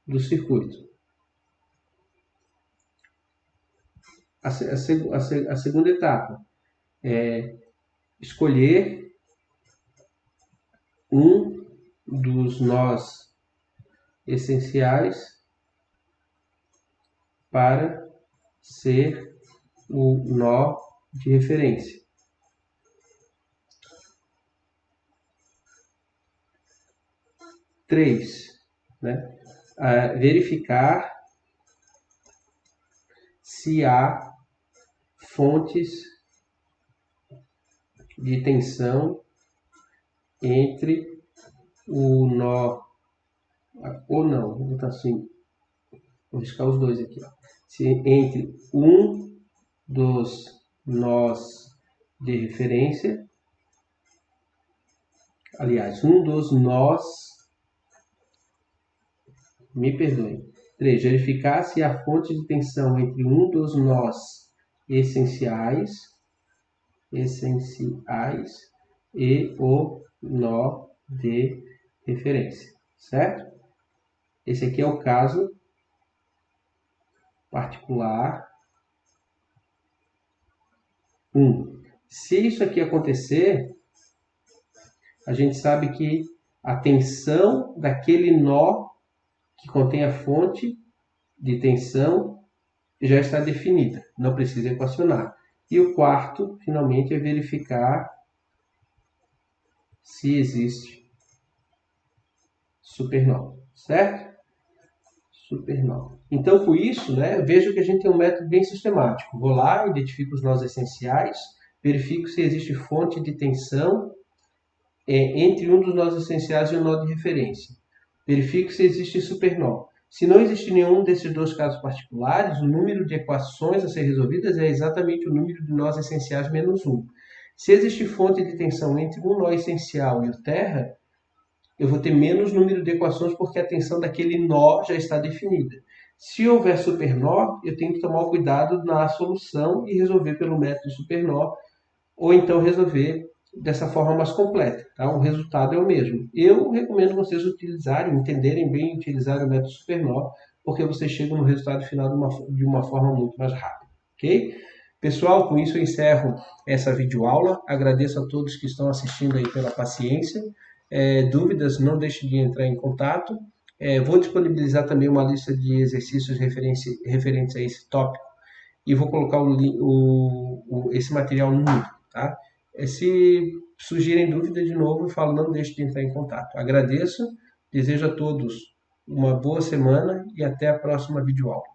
do circuito. a segunda etapa é escolher um dos nós essenciais para ser o nó de referência. 3, né? Verificar se há fontes de tensão entre o nó, ou não, vou botar assim, vou riscar os dois aqui, ó. Se entre um dos nós de referência, aliás, um dos nós, me perdoem. 3. Verificar se há fonte de tensão entre um dos nós essenciais e o nó de referência, certo? Esse aqui é o caso particular 1. Se isso aqui acontecer, a gente sabe que a tensão daquele nó que contém a fonte de tensão já está definida, não precisa equacionar. E o quarto, finalmente, é verificar se existe supernova, certo? Supernova. Então, com isso, né, eu vejo que a gente tem um método bem sistemático. Vou lá, identifico os nós essenciais, verifico se existe fonte de tensão entre um dos nós essenciais e o nó de referência. Verifico se existe supernova. Se não existe nenhum desses dois casos particulares, o número de equações a ser resolvidas é exatamente o número de nós essenciais menos 1. Se existe fonte de tensão entre um nó essencial e o terra, eu vou ter menos número de equações porque a tensão daquele nó já está definida. Se houver supernó, eu tenho que tomar cuidado na solução e resolver pelo método de supernó, ou então resolver dessa forma mais completa, tá? O resultado é o mesmo. Eu recomendo vocês utilizarem, entenderem bem e utilizarem o método supernó, porque vocês chegam no resultado final de uma forma muito mais rápida, ok? Pessoal, com isso eu encerro essa videoaula. Agradeço a todos que estão assistindo aí pela paciência. Dúvidas, não deixe de entrar em contato. Vou disponibilizar também uma lista de exercícios referentes a esse tópico e vou colocar esse material no link, tá? Se surgirem dúvidas de novo, eu falo, não deixe de entrar em contato. Agradeço, desejo a todos uma boa semana e até a próxima videoaula.